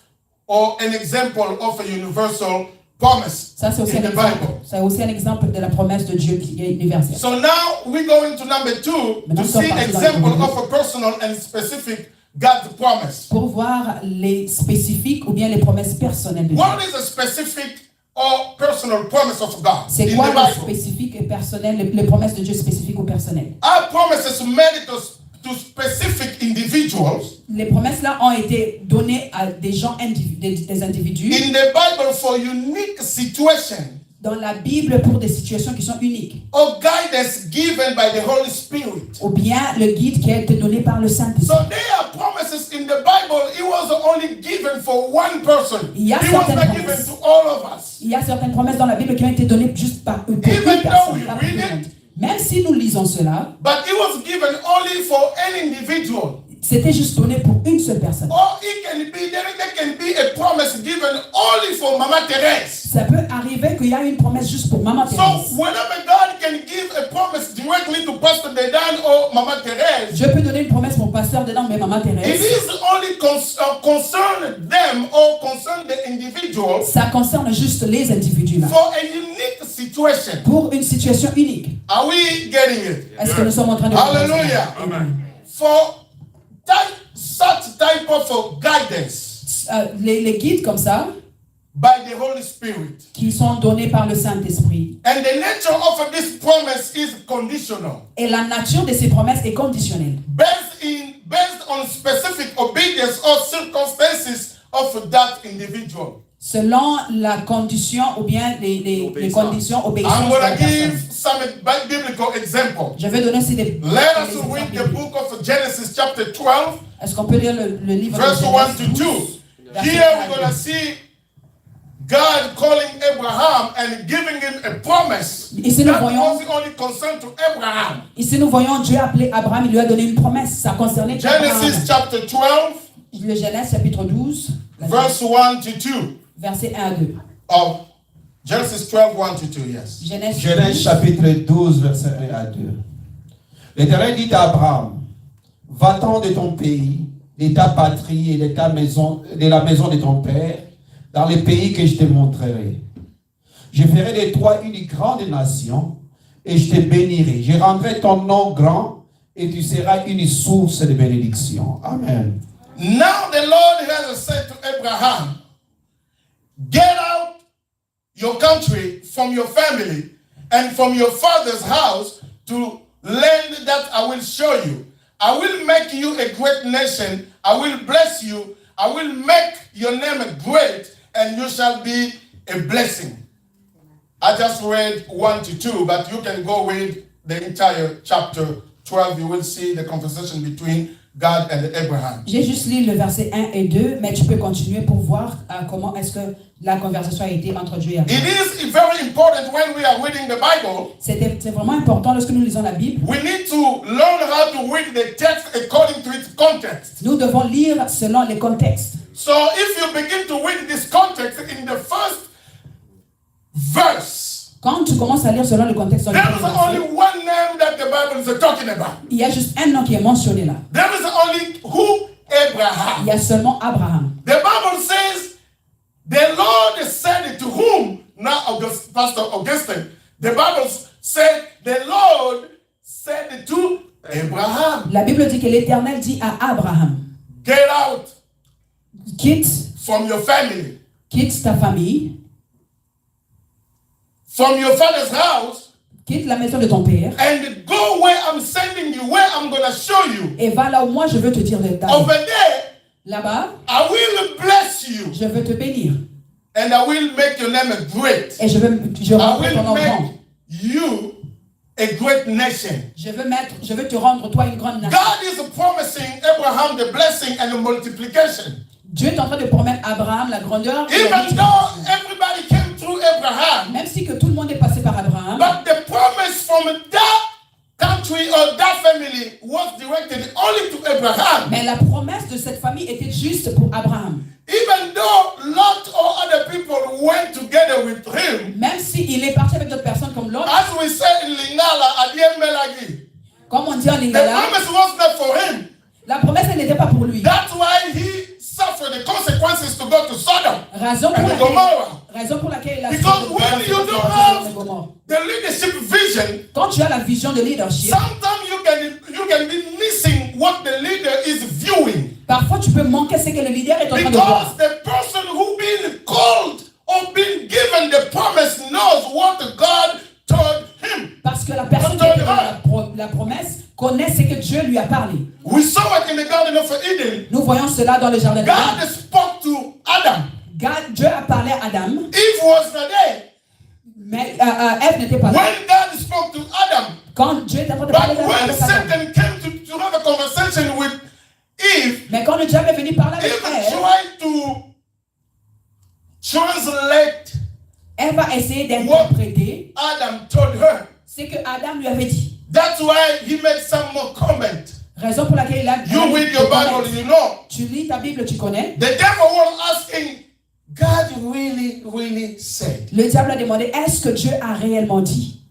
or an example of a universal promise Ça, c'est aussi, in the Bible. c'est aussi un exemple de la promesse de Dieu qui est universelle. So now we go into number 2 Maintenant, to nous sommes see partis dans example le of a personal and specific God's promise. Pour voir les spécifiques ou bien les promesses personnelles de Dieu. What is a specific or personal promise of God C'est in quoi the les Bible? spécifiques et personnelles, les promesses de Dieu spécifiques ou personnelles? Our promises made to specific individuals Les promesses là ont été données à des gens, des individus in the Bible for unique situation dans la Bible pour des situations qui sont uniques. or guidance given by the Holy Spirit. Ou bien le guide qui a été donné par le So Saint-Esprit. there are promises in the Bible. It was only given for one person. Il y a It was certaines not given promesses. to all of us. Il y a certaines promesses dans la Bible qui ont été données juste par une Even personne. though we Pas pour tout le read monde. Même si nous lisons cela, But it was given only for an individual. c'était juste donné pour une seule personne. Or it can be, there can be a promise given only for Mama Therese. Ça peut arriver qu'il y a une promesse juste pour Maman So Thérèse. whenever God can give a promise directly to Pastor Dedan or Mama Therese, Je peux donner une promesse pour Pasteur dedans, mais Maman it Thérèse, is only concern them or concern the individual ça concerne juste les individus là. for a unique situation. Pour une situation unique. Are we getting it? Est-ce que nous sommes en train de Hallelujah. For such type of guidance les guides comme ça, by the Holy Spirit. qui sont donnés par le Saint-Esprit. And the nature of this promise is conditional. Et la nature de ces promesses est conditionnelle. Based on specific obedience or circumstances of that individual. Selon la condition ou bien les conditions I'm obéissantes de going la to give personne. some biblical example. Je vais donner aussi des Let us des read the exemples. book of Genesis chapter 12, Est-ce qu'on peut lire le livre verse de 1 Genèse to 12, 2. verset Here 1 à we're 2. going to see God calling Abraham and giving him a promise. Ici nous That voyons, was only concerned to Abraham. ici nous voyons Dieu appeler Abraham, il lui a donné une promesse, ça concernait Abraham. Genesis chapter 12, Le Genèse chapitre 12, verse 1 to 2. verset 1 à 2. Of Genesis 12, 1 to 2, yes. Genèse Genèse chapitre 12, verset 1 à 2. L'Éternel dit à Abraham, va-t'en de ton pays, de ta patrie et de ta maison, de la maison de ton père, dans les pays que je te montrerai. Je ferai de toi une grande nation et je te bénirai. Je rendrai ton nom grand et tu seras une source de bénédiction. Amen. Now the Lord has said to Abraham, get out your country from your family and from your father's house to land that I will show you. I will make you a great nation. I will bless you. I will make your name great and you shall be a blessing. I just read 1 to 2, but you can go read the entire chapter 12. You will see the conversation between God and Abraham. J'ai juste lu le verset 1 et 2, mais tu peux continuer pour voir comment est-ce que la conversation a été entre Dieu et Abraham. It is very important when we are reading the Bible. C'est vraiment important lorsque nous lisons la Bible. We need to learn how to read the text according to its context. Nous devons lire selon les contextes. So if you begin to read this context in the first verse, Quand tu commences à lire selon le contexte, dans there lequel is on est, only one name that the Bible is talking about. il y a juste un nom qui est mentionné là. There is only who? Abraham. Il y a seulement Abraham. The Bible says, the Lord said to whom? Now, Pastor Augustine, the Bible said, the Lord said to Abraham, La Bible dit que l'Éternel dit à Abraham, get out quitte from your family, ta famille, from your father's house, quitte la maison de ton père and go where I'm sending you, where I'm going to show you. et va là où moi je veux te dire d'aller. Over there, Là-bas, I will bless you, je veux te bénir and I will make your name great. et je I rendrai ton nom will grand. make you a great nation. Je veux te rendre toi une grande nation. God is promising Abraham the blessing and the multiplication. Dieu est en train de promettre à Abraham la grandeur et la Even though multiplication. everybody came through Abraham, Même si que tout le monde est passé par Abraham, but the promise from that country or that family was directed only to Abraham. Mais la promesse de cette famille était juste pour Abraham. Even though Lot or other people went together with him, Même s'il est parti avec d'autres personnes comme l'autre, as we say in Lingala, Adiem Melagi, comme on dit en the lingala, promise was not for him. la promesse elle n'était pas pour lui. That's why he suffered the consequences to go to Sodom Raison pour and laquelle, Gomorrah. raison pour laquelle il a Because when you don't have the leadership vision, quand tu as la vision de leadership, sometimes you can be missing what the leader is viewing. parfois tu peux manquer ce que le leader est en train de voir. Because the person who been called or been given the promise knows what God told him. Parce que la personne qui a la promesse connaît ce que Dieu lui a parlé. We saw it in the Garden of Eden. Nous voyons cela dans le jardin d'Éden. God spoke to Adam. Dieu a parlé à Adam, Eve was not there. mais Ève n'était pas là. When God spoke to Adam, Quand Dieu était en train de parler but when avec Adam. Satan came to have a conversation with Eve, Mais quand le diable est venu parler avec Eve Ève, tried to translate Ève a essayé d'interpréter Adam told her. ce que Adam lui avait dit. That's why he made some more comment. Raison pour laquelle il a You read your Bible, you know. Tu lis ta Bible, tu connais. The devil was asking, God really said. Le diable a demandé, est-ce que Dieu a réellement dit?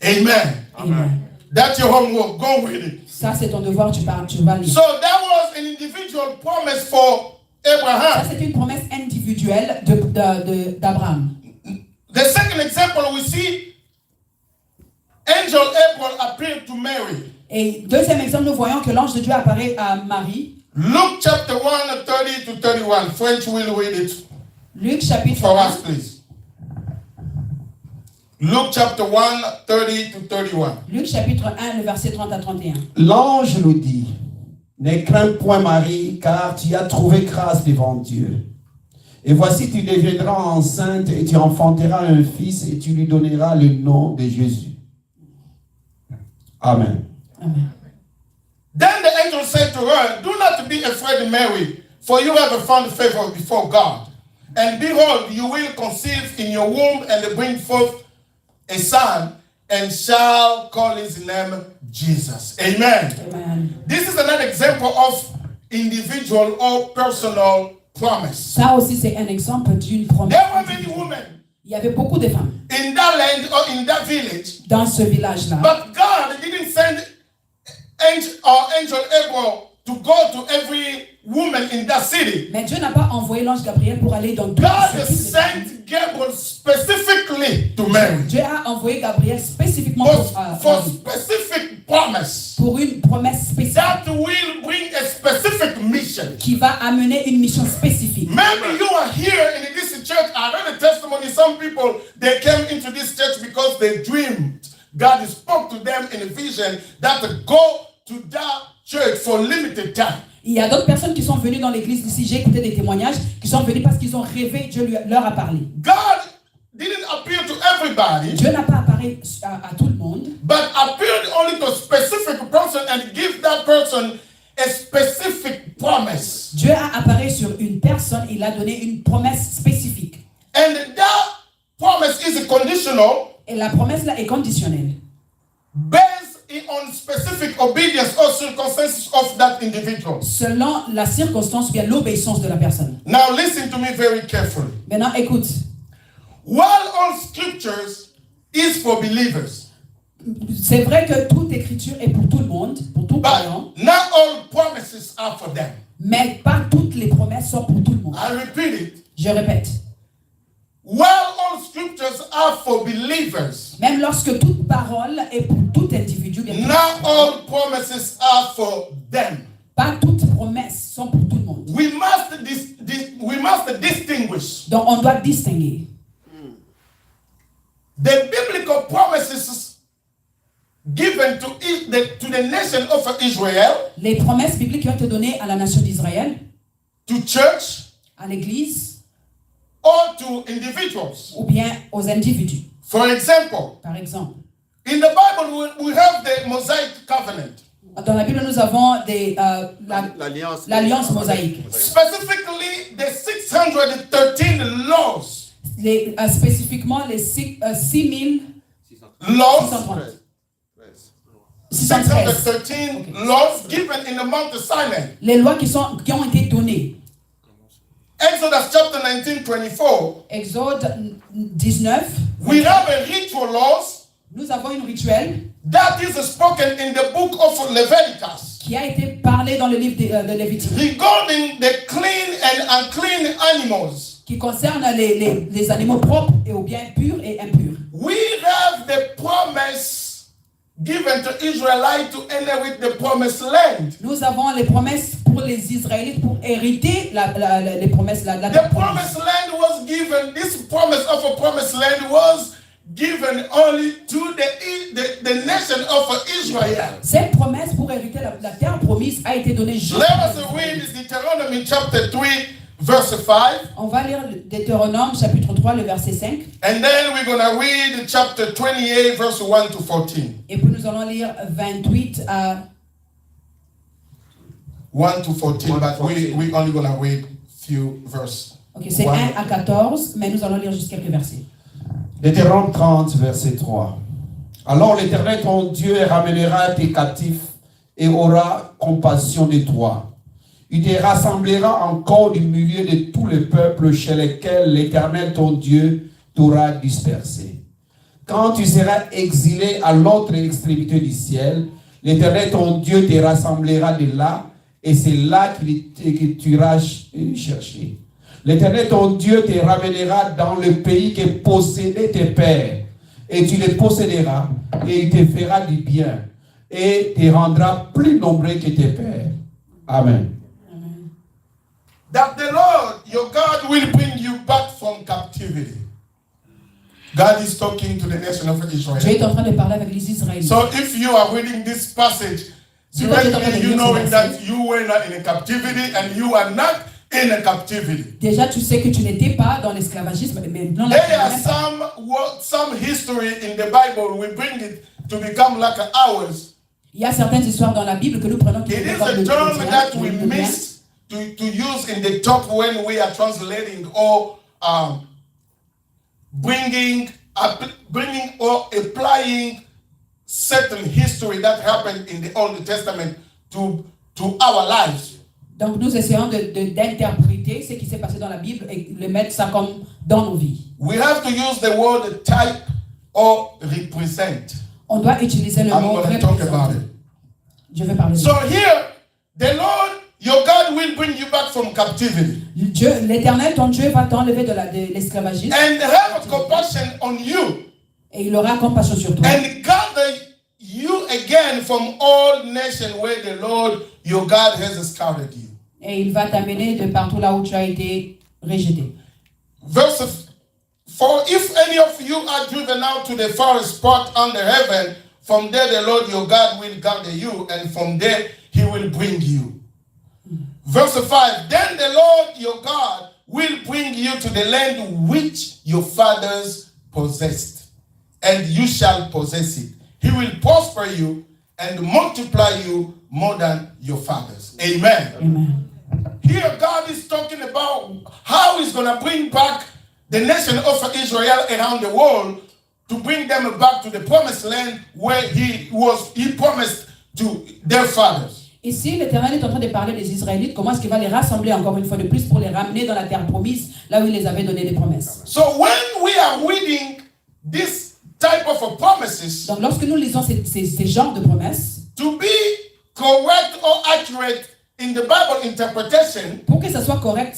Amen. Amen. That's your homework. Go with it. Ça, c'est ton devoir, tu vas lire. So that was an individual promise for Ça, Abraham. c'est une promesse individuelle d'Abraham. The second example we see, angel Gabriel appeared to Mary. Et deuxième exemple, nous voyons que l'ange de Dieu apparaît à Marie. Luke chapter 1, 30 to 31. French will read it Luc chapitre for us, 1. please. Luke chapter 1, 30 to 31. Luc chapitre 1, le verset 30 à 31. L'ange nous dit, ne crains point Marie, car tu as trouvé grâce devant Dieu. Et voici, tu deviendras enceinte et tu enfanteras un fils et tu lui donneras le nom de Jésus. Amen. Amen. Then the angel said to her, do not be afraid, Mary, for you have found favor before God. And behold, you will conceive in your womb and bring forth a son, and shall call his name Jesus. Amen. Amen. This is another example of individual or personal promise. Ça aussi, c'est un exemple d'une promesse. There were many women Il y avait beaucoup de femmes in that land or in that village, dans ce village-là. but God didn't send angel Gabriel to go to every woman in that city. Mais Dieu n'a pas envoyé l'ange Gabriel pour aller dans toutes God ces sent Gabriel specifically to Mary Dieu a envoyé Gabriel spécifiquement for Marie, specific promise pour une promesse spéciale that will bring a specific mission. qui va amener une mission spécifique. Maybe you are here in this church. I heard a testimony. Some people, they came into this church because they dreamed. God spoke to them in a vision that to go to that church for limited time. Il y a d'autres personnes qui sont venues dans l'église ici, j'ai écouté des témoignages, qui sont venus parce qu'ils ont rêvé, Dieu leur a parlé. God didn't appear to everybody, Dieu n'a pas apparu à tout le monde, but appeared only to a specific person and give that person a specific promise. Dieu a apparu sur une personne, il a donné une promesse spécifique. And that promise is conditional, Et la promesse là est conditionnelle. based on specific obedience or circumstances of that individual. Selon la circonstance ou bien l'obéissance de la personne. Now listen to me very carefully. Maintenant, écoute. While all scriptures is for believers, C'est vrai que toute écriture est pour tout le monde, pour tout croyant, but not all promises are for them. mais pas toutes les promesses sont pour tout le monde. I repeat it. Je répète. While all scriptures are for believers, Même lorsque toute parole est pour tout individu, bien sûr, not all promises are for them. pas toutes promesses sont pour tout le monde. We must distinguish Donc on doit distinguer. the biblical promises given to the nation of Israel, Les promesses bibliques qui ont été données à la nation d'Israël, to church, à l'église, or to individuals. ou bien aux individus. For example, Par exemple, in the Bible we have the Mosaic covenant. dans la Bible, nous avons l'alliance mosaïque. Specifically, the 613 laws. Spécifiquement, les 6000 Laws 630. 613. 613 laws given in the Mount of Sinai. Les lois qui ont été données. Exodus chapter 19, 24. Exode 19. We have a ritual laws Nous avons une rituel that is spoken in the book of Leviticus qui a été parlé dans le livre de Lévitique, regarding the clean and unclean animals. qui concerne les animaux propres et ou bien purs et impurs. We have the promise given to Israelites to enter with the promised land. Nous avons les promesses pour les Israélites pour hériter les promesses. La The promised land was given, this promise of a promised land was given only to the nation of Israel. Cette promesse pour hériter la terre promise a été donnée juste. Let us read Deuteronomy chapter 3, verse 5. On va lire Deutéronome chapitre 3, le verset 5. And then we're going to read chapter 28, verse 1 to 14. Et puis nous allons lire 28 à 1 to 14, but we only going to read few verses. Ok, c'est 1 à 14, mais nous allons lire juste quelques versets. Deutéronome 30, verset 3. Alors l'Éternel, ton Dieu, ramènera tes captifs et aura compassion de toi. Il te rassemblera encore du milieu de tous les peuples chez lesquels l'Éternel, ton Dieu, t'aura dispersé. Quand tu seras exilé à l'autre extrémité du ciel, l'Éternel, ton Dieu, te rassemblera de là, et c'est là que tu iras chercher. L'Éternel, ton Dieu, te ramènera dans le pays que possédaient tes pères, et tu les posséderas, et il te fera du bien, et te rendra plus nombreux que tes pères. Amen. That the Lord, your God, will bring you back from captivity. God is talking to the nation of Israel. Dieu est en train de parler avec les Israélites. So if you are reading this passage, you know that you were not in a captivity and you are not in a captivity. Déjà, tu sais que tu n'étais pas dans l'esclavagisme, mais non. There are some history in the Bible. We bring it to become like ours. Il y a certaines histoires dans la Bible que nous prenons. It is a term that we miss to use in the top when we are translating or bringing or applying certain history that happened in the Old Testament to our lives. Donc nous essayons d'interpréter ce qui s'est passé dans la Bible et de mettre ça comme dans nos vies. We have to use the word type or represent. On doit utiliser le mot représenter. Je vais parler de ça. So here, the Lord, your God, will bring you back from captivity. Dieu, l'Éternel, ton Dieu, va t'enlever de l'esclavagisme. And have compassion on you. Et il aura compassion sur toi. And gather you again from all nations where the Lord, your God, has scattered you. Et il va t'amener de partout là où tu as été rejeté. Verse 4, if any of you are driven out to the farthest spot under heaven, from there the Lord your God will gather you, and from there he will bring you. Verse 5, then the Lord your God will bring you to the land which your fathers possessed, and you shall possess it. He will prosper you and multiply you more than your fathers. Amen. Amen. Here God is talking about how he's going to bring back the nation of Israel around the world to bring them back to the promised land where he promised to their fathers. Ici, l'Éternel est en train de parler des Israélites, comment est-ce qu'il va les rassembler encore une fois de plus pour les ramener dans la terre promise, là où il les avait donné des promesses. So when we are reading this type of promises, Donc lorsque nous lisons ces genres de promesses, to be correct or accurate in the Bible interpretation, pour que ça soit correct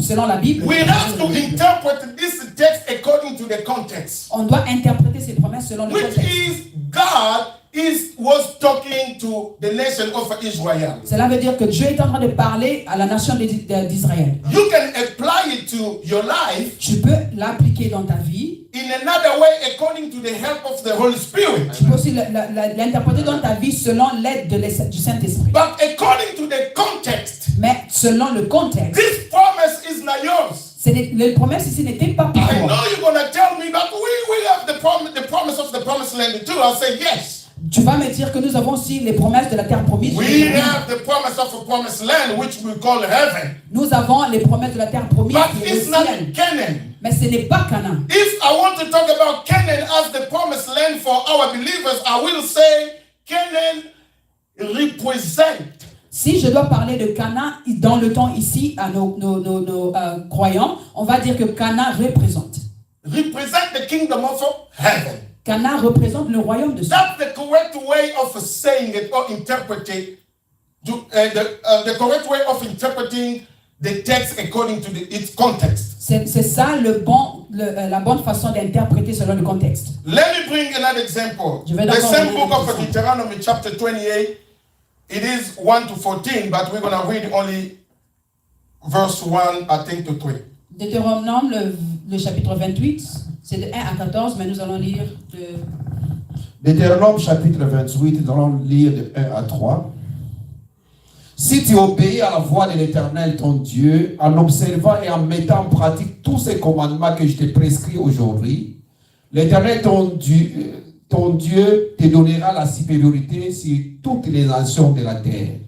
selon la Bible, we have to interpret this text according to the context, on doit interpréter ces promesses selon le which contexte. is God was talking to the nation of Israel. Cela veut dire que Dieu est en train de parler à la nation d'Israël. You can apply it to your life Tu peux l'appliquer dans ta vie. in another way according to the help of the Holy Spirit. Tu peux aussi l'interpréter dans ta vie selon l'aide du Saint-Esprit. But according to the context, Mais selon le contexte, this promise is not yours. les promesses ici n'étaient pas pour I know toi. you're going to tell me that we have the promise of the promised land too. I'll say yes. Tu vas me dire que nous avons aussi les promesses de la terre promise. We have the promise of a promised land, which we call heaven. Nous avons les promesses de la terre promise But qui est le it's not ciel. Canaan. Mais ce n'est pas Canaan. If I want to talk about Canaan as the promised land for our believers, I will say Canaan represent. Si je dois parler de Cana dans le temps ici à nos croyants, on va dire que Cana représente. Represent the kingdom of heaven. Cana représente le royaume de Dieu. That's the correct way of saying it or interpreting. The correct way of interpreting the text according to its context. C'est ça la bonne façon d'interpréter selon le contexte. Let me bring another example. The same book of Deuteronomy chapter 28. It is 1 to 14, but we're going to read only verse 1, I think, to 3. Deutéronome, le chapitre 28, c'est de 1 à 14, mais nous allons lire de... Deutéronome chapitre 28, nous allons lire de 1 à 3. Si tu obéis à la voix de l'Éternel ton Dieu, en observant et en mettant en pratique tous ces commandements que je te prescris aujourd'hui, l'Éternel ton Dieu te donnera la supériorité sur toutes les nations de la terre.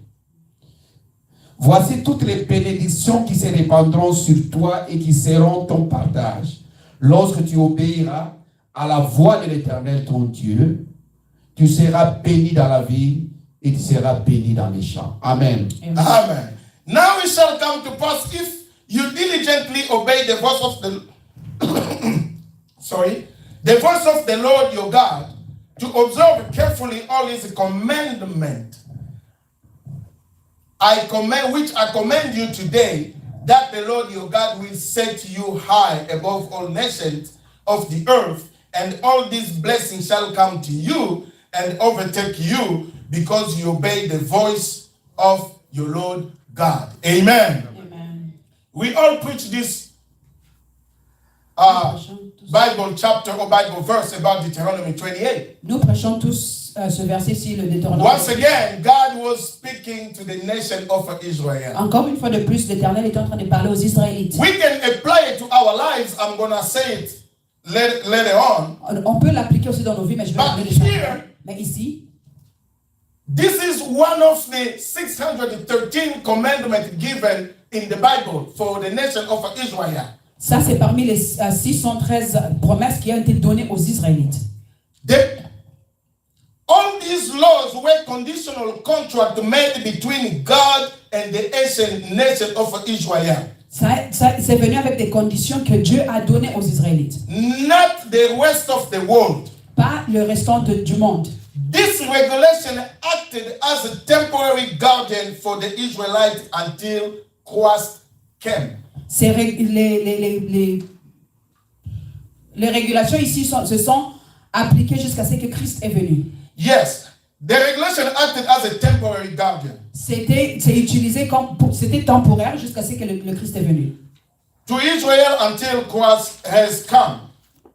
Voici toutes les bénédictions qui se répandront sur toi et qui seront ton partage. Lorsque tu obéiras à la voix de l'Éternel ton Dieu, tu seras béni dans la vie et tu seras béni dans les champs. Amen. Amen. Now it shall come to pass if you diligently obey the voice of the the voice of the Lord your God, to observe carefully all his commandment, which I command you today, that the Lord your God will set you high above all nations of the earth, and all these blessings shall come to you and overtake you, because you obey the voice of your Lord God. Amen. Amen. We all preach this Bible chapter or Bible verse about Deuteronomy 28. Nous prêchons tous ce verset-ci, le Deutéronome. Once again, God was speaking to the nation of Israel. Encore une fois de plus, l'Éternel est en train de parler aux Israélites. We can apply it to our lives. I'm going to say it later on. On peut l'appliquer aussi dans nos vies, mais je vais parler de ça. Mais ici, this is one of the 613 commandments given in the Bible for the nation of Israel. Ça, c'est parmi les 613 promesses qui ont été données aux Israélites. All these laws were conditional contracts made between God and the ancient nation of Israel. Ça, c'est venu avec des conditions que Dieu a données aux Israélites. Not the rest of the world. Pas le restant du monde. This regulation acted as a temporary guardian for the Israelites until Christ came. Les régulations ici se sont appliquées jusqu'à ce que Christ est venu. Yes, the regulation acted as a temporary guardian. C'était temporaire jusqu'à ce que le Christ est venu. To Israel until Christ has come.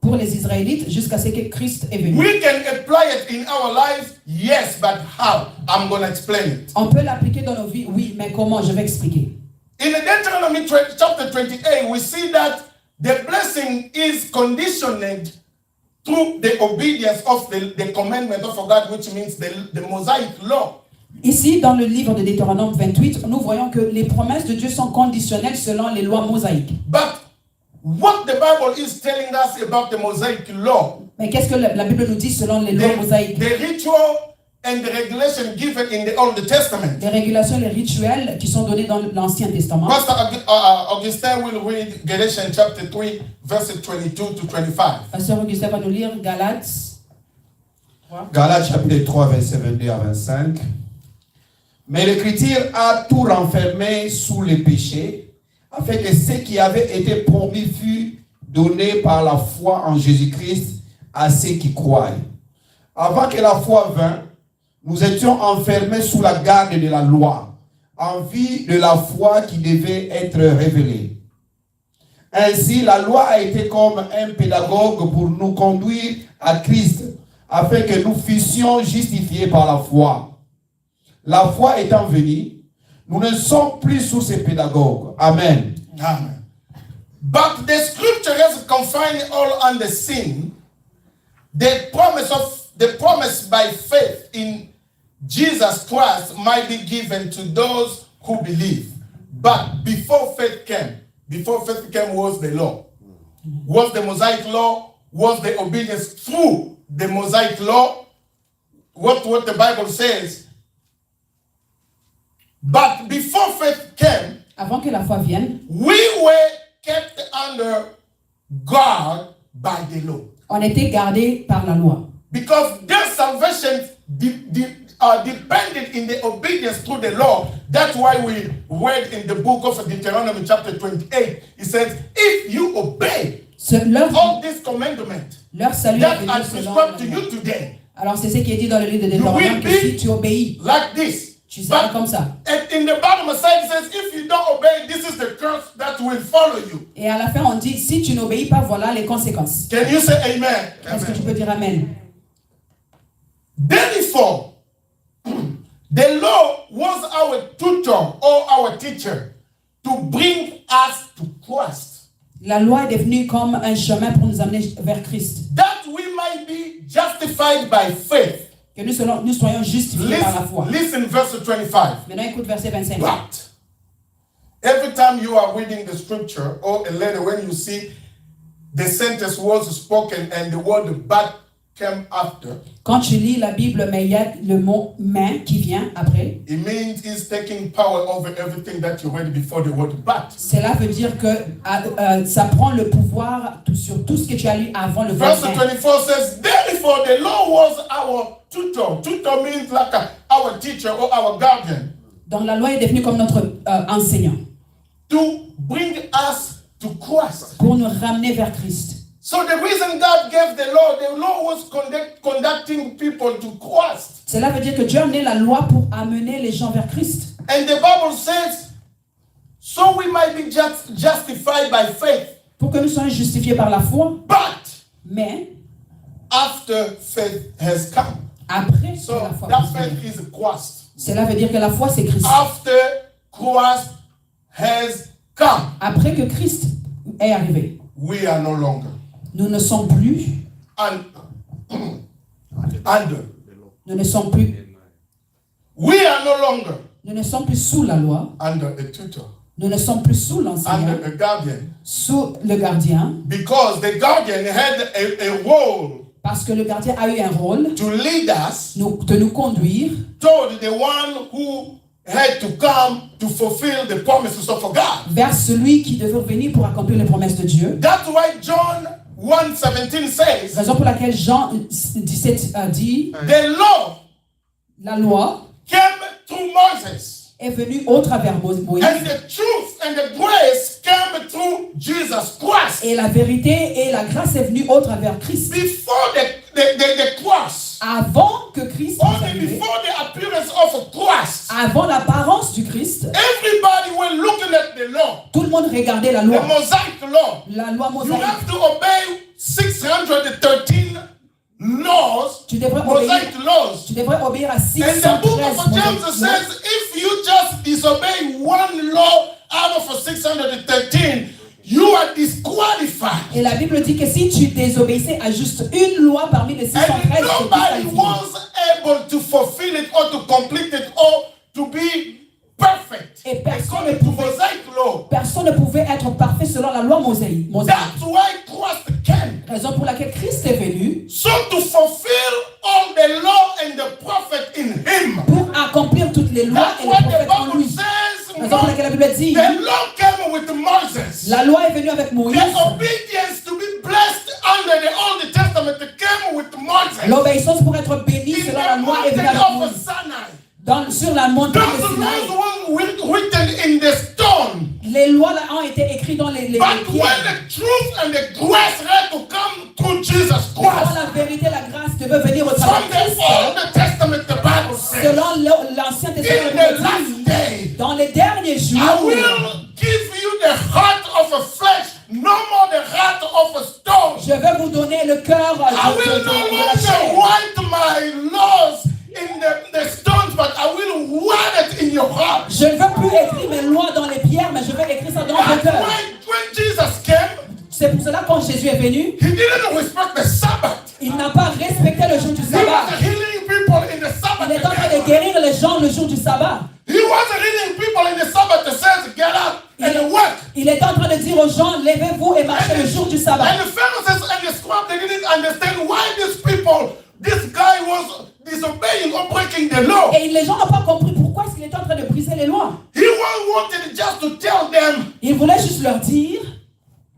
Pour les Israélites jusqu'à ce que Christ est venu. We can apply it in our lives, yes, but how? I'm going to explain it. On peut l'appliquer dans nos vies, oui, mais comment? Je vais expliquer. In the Deuteronomy chapter 28, we see that the blessing is conditioned through the obedience of the commandment of God, which means the Mosaic law. Ici, dans le livre de Deutéronome 28, nous voyons que les promesses de Dieu sont conditionnelles selon les lois mosaïques. But what the Bible is telling us about the Mosaic law, mais qu'est-ce que la Bible nous dit selon les lois mosaïques? The ritual and the regulation given in the Old Testament. Les régulations, les rituels qui sont donnés dans l'Ancien Testament. Pastor Augustin will read Galatians chapter 3, verses 22 to 25. Pasteur Augustin va nous lire Galates. Galates chapitre 3, verset 22 à 25. Mais l'Écriture a tout renfermé sous le péché, afin que ce qui avait été promis fût donné par la foi en Jésus-Christ à ceux qui croient. Avant que la foi vînt, nous étions enfermés sous la garde de la loi, en vue de la foi qui devait être révélée. Ainsi, la loi a été comme un pédagogue pour nous conduire à Christ, afin que nous fussions justifiés par la foi. La foi étant venue, nous ne sommes plus sous ces pédagogues. Amen. Amen. But the scriptures confine all under sin. The promise by faith in Jesus Christ might be given to those who believe. But before faith came was the law. Was the Mosaic law, was the obedience through the Mosaic law, what the Bible says. But before faith came, Avant que la foi vienne, we were kept under God by the law. on était gardés par la loi. Because their salvation depended in the obedience to the law. That's why we read in the book of Deuteronomy chapter 28. It says, if you obey all these commandments Leur salut est that venu I selon prescribe to la loi. you today, Alors c'est ce qui est dit dans le livre de you Deutéronome will que si be tu obéis, like this. tu seras But comme ça. in the bottom side it says, if you don't obey, this is the curse that will follow you. Et à la fin on dit si tu n'obéis pas, voilà les conséquences. Can you say amen? Est-ce que tu peux dire amen? Therefore, the law was our tutor or our teacher to bring us to Christ, La loi est devenue comme un chemin pour nous amener vers Christ. that we might be justified by faith. Que nous soyons justifiés par la foi. Listen, verse 25. Maintenant écoute verset 25. But every time you are reading the scripture or a letter, when you see the sentence was spoken and the word but came after, Quand tu lis la Bible, mais il y a le mot mais qui vient après, it means he's taking power over everything that you read before the word but. cela veut dire que ça prend le pouvoir sur tout ce que tu as lu avant le Verse verset. 24 says, therefore the law was our tutor. Tutor means like our teacher or our guardian. Donc la loi est devenue comme notre enseignant To bring us to Christ. pour nous ramener vers Christ. So the reason God gave the law was conducting people to Christ. Cela veut dire que Dieu a amené la loi pour amener les gens vers Christ. And the Bible says, so we might be justified by faith. Pour que nous soyons justifiés par la foi. But Mais after faith has come. après que So la foi that puisse venir. faith is Christ. Cela veut dire que la foi c'est Christ. After Christ has come, Après que Christ est arrivé, we are no longer nous ne sommes plus, under. nous ne sommes plus, We are no longer nous ne sommes plus sous la loi, under a tutor, nous ne sommes plus sous l'enseignant, under a guardian. sous le gardien, Because the guardian had a role parce que le gardien a eu un rôle to lead us de nous conduire toward the one who had to come to fulfill the promises of God. vers celui qui devait venir pour accomplir les promesses de Dieu. That's why John 1:17 says, Raison pour laquelle Jean 17 a dit, the law la loi came through Moses, est venue au travers Moïse and the truth and the grace came through Jesus Christ. et la vérité et la grâce est venue au travers Christ. Before the cross, Avant que Christ soit only arrivé, before the appearance of Christ, avant l'apparence du Christ, everybody were looking at the law, tout le monde regardait la the loi. Mosaic law. La loi You mosaïque. have to obey 613 laws, Tu devrais Mosaic laws. Tu devrais obéir à And the book 613 of James lois. says if you just disobey one law out of 613, you are disqualified. Et la Bible dit que si tu désobéissais à juste une loi parmi les 613, And tu es nobody disqualifié. was able to fulfill it or to complete it or to be perfect. Et personne According ne to pouvait- Mosaic law. Personne ne pouvait être parfait selon la loi mosaïque. That's why Christ came. Raison pour laquelle Christ est venu So to fulfill all the law and the prophet in him. pour accomplir toutes les lois That's et les what the prophètes en Bible lui. says. Raison pour laquelle la Bible dit, The law came with Moses. la loi est venue avec Moïse. The obedience to be blessed under the Old Testament came with Moses. L'obéissance pour être bénie In selon la the loi est venue mountain avec of Moïse. Sinai. Sur la montagne Those de Sinaï. laws were written in the stone. Les lois là ont été écrites dans les But when pierres. the truth and the grace had to come through Jesus Quand Christ, la vérité, la grâce devait venir au from travers de the Christ, Old Testament, the Bible says, selon l'Ancien in Testament, the la Bible last dit, day, dans les derniers I jours, will give you the heart of a flesh, no more the heart of a stone. je vais vous donner le cœur I will no de la longer chair. write my laws in the stones, but I will write it in your heart. Je ne veux plus écrire mes lois dans les pierres, mais je vais écrire ça dans le That's cœur. why when Jesus came, C'est pour cela quand Jésus est venu, he didn't respect the Sabbath. il n'a pas respecté le jour du He sabbat. was healing people in the Sabbath. Il est en train de guérir les gens le jour du sabbat. He wasn't healing people in the Sabbath that says, get up and work. Il est en train de dire aux gens, levez-vous et marchez le jour du sabbat. And the Pharisees and the scribes, they didn't understand why these people, this guy was disobeying or breaking the law. Et les gens n'ont pas compris pourquoi est-ce qu'il était en train de briser les lois. He wanted just to tell them Il voulait juste leur dire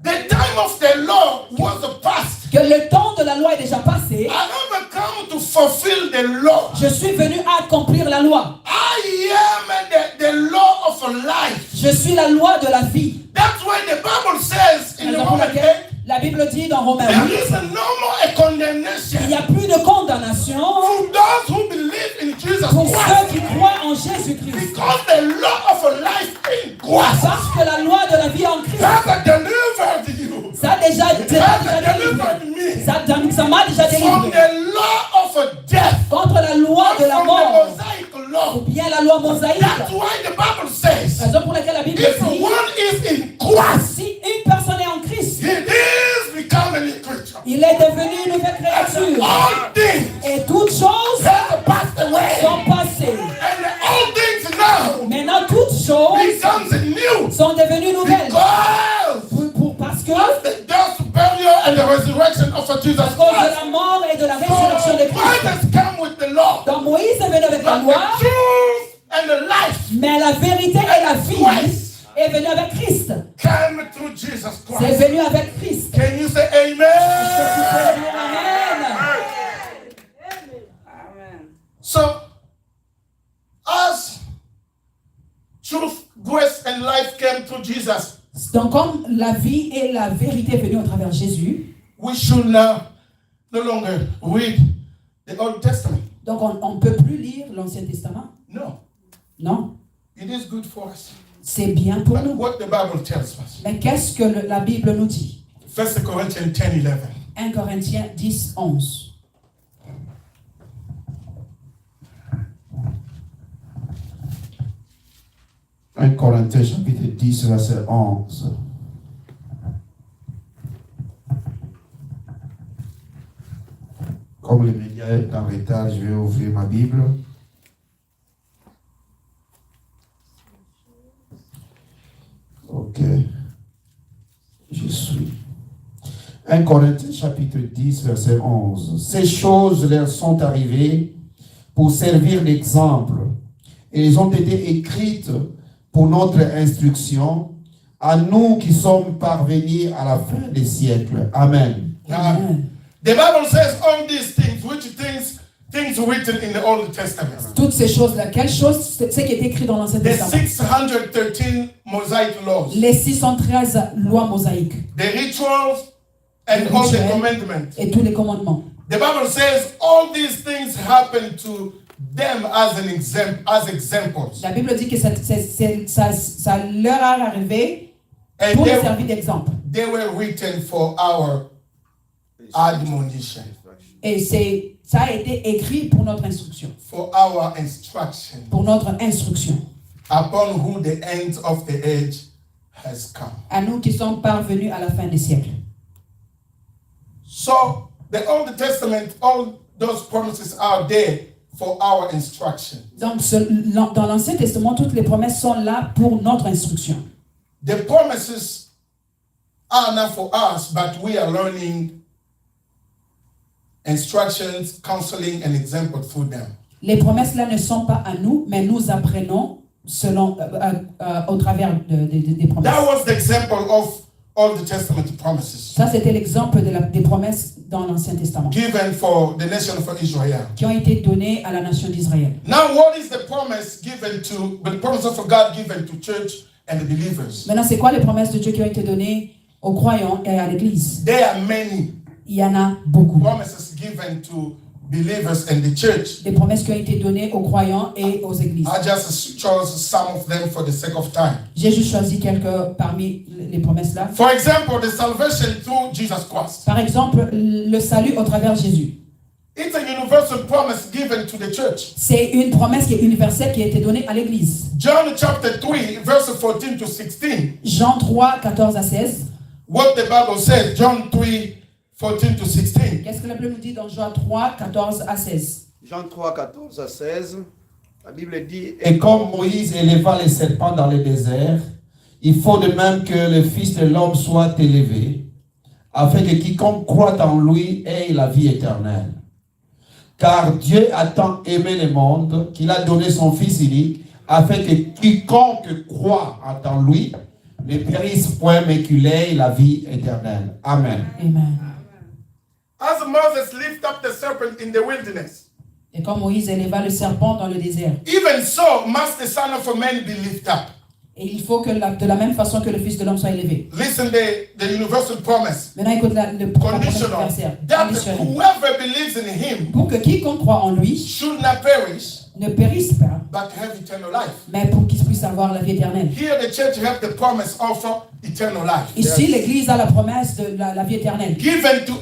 the time of the law was past. que le temps de la loi est déjà passé. I never come to fulfill the law. Je suis venu à accomplir la loi. I am the law of life. Je suis la loi de la vie. That's why the Bible says in the Raison pour Roman laquelle la Bible dit dans Romains there 8, is no more a condemnation il n'y a plus de condamnation for those who believe in Jesus pour Christ. ceux qui croient en Jésus-Christ. Because the law of life in Christ Parce que la loi de la vie en Christ, has delivered you. ça a déjà Has delivered délivré. me Ça m'a déjà from délivré the law of death. contre la loi de la From mort the Mosaic ou law. bien la loi mosaïque. That's why the Bible says Raison pour laquelle la Bible if dit one is in Christ, si une personne est en Christ, he is become a new creature. il est devenu une nouvelle créature. All things Et toutes choses have passed away. sont passées. And all things now Maintenant, toutes choses becomes new. sont devenues nouvelles. Because Parce que, of the death, burial, and the resurrection of Jesus à cause de Christ. la mort et de la So résurrection de Christ Christ. has come with the law. Donc Moïse est venu avec la But loi, the truth and the life mais la vérité et la vie est venue avec Christ. came through Jesus C'est Christ. venu avec Christ. Can you say Est-ce que tu peux amen? dire Amen? So, as truth, grace, and life came through Jesus, Donc comme la vie et la vérité est venue au travers de Jésus, we should now no longer read the Old Testament. donc on ne peut plus lire l'Ancien Testament. No, Non, it is good for us. c'est bien pour But nous. what the Bible tells us. Mais qu'est-ce que la Bible nous dit? 1 Corinthians 10:11. 1 Corinthiens 10, 11. Corinthiens chapitre 10, verset 11. Comme le média est en retard, je vais ouvrir ma Bible. Ok. Je suis. 1 Corinthiens chapitre 10, verset 11. Ces choses leur sont arrivées pour servir d'exemple. Et elles ont été écrites pour notre instruction, à nous qui sommes parvenus à la fin des siècles. Amen. Amen. The Bible says all these things, which things written in the Old Testament. Toutes ces choses-là, quelles choses, c'est ce qui est écrit dans l'Ancien The Testament? 613 Mosaic laws, Les 613 lois mosaïques the rituals, and all the commandments. et tous les commandements. The Bible says all these things happen to them as examples. La Bible dit que ça leur est arrivé And pour les servir d'exemple. they were written for our admonition, Et ça a été écrit pour notre instruction. for our instruction, Pour notre instruction. upon who the end of the age has come. À nous qui sommes parvenus à la fin des siècles. So the Old Testament, all those promises are there for our instruction. Donc, dans l'Ancien Testament, toutes les promesses sont là pour notre instruction. The promises are not for us, but we are learning instructions, counseling, and example through them. Les promesses là ne sont pas à nous, mais nous apprenons selon, au travers des promesses. That was the example of all the Testament promises Ça, c'était l'exemple des promesses dans l'Ancien Testament given for the nation of Israel. qui ont été données à la nation d'Israël. Now, what is the promise given to, the promise of God given to church and the believers? Maintenant, c'est quoi les promesses de Dieu qui ont été données aux croyants et à l'Église? There are many Il y en a beaucoup. promises given to believers and the church. Des promesses qui ont été données aux croyants et aux églises. I just chose some of them for the sake of time. J'ai juste choisi quelques parmi les promesses là. For example, the salvation through Jesus Christ. Par exemple, le salut au travers de Jésus. It's a universal promise given to the church. C'est une promesse qui est universelle qui a été donnée à l'Église. John chapter 3, verse 14 to 16. Jean 3, 14 à 16. What the Bible says, John 3, 14 to 16. Qu'est-ce que la Bible nous dit dans Jean 3, 14 à 16? Jean 3, 14 à 16, la Bible dit: Et comme Moïse éleva les serpents dans le désert, il faut de même que le Fils de l'homme soit élevé, afin que quiconque croit en lui ait la vie éternelle. Car Dieu a tant aimé le monde qu'il a donné son Fils unique, afin que quiconque croit en lui ne périsse point, mais qu'il ait la vie éternelle. Amen. Amen. As Moses lifted up the serpent in the wilderness, Et quand Moïse éleva le serpent dans le désert, even so must the Son of Man be lifted up. et il faut que de la même façon que le Fils de l'homme soit élevé. Listen the universal promise. Maintenant, écoute le promesse Conditional. universelle. That Conditionnel. whoever believes in him Pour que quiconque croit en lui should not perish, ne périsse pas, but have eternal life. mais pour qu'il puisse avoir la vie éternelle. Here the church have the promise also eternal life. Ici, l'Église a la promesse de la vie éternelle Given to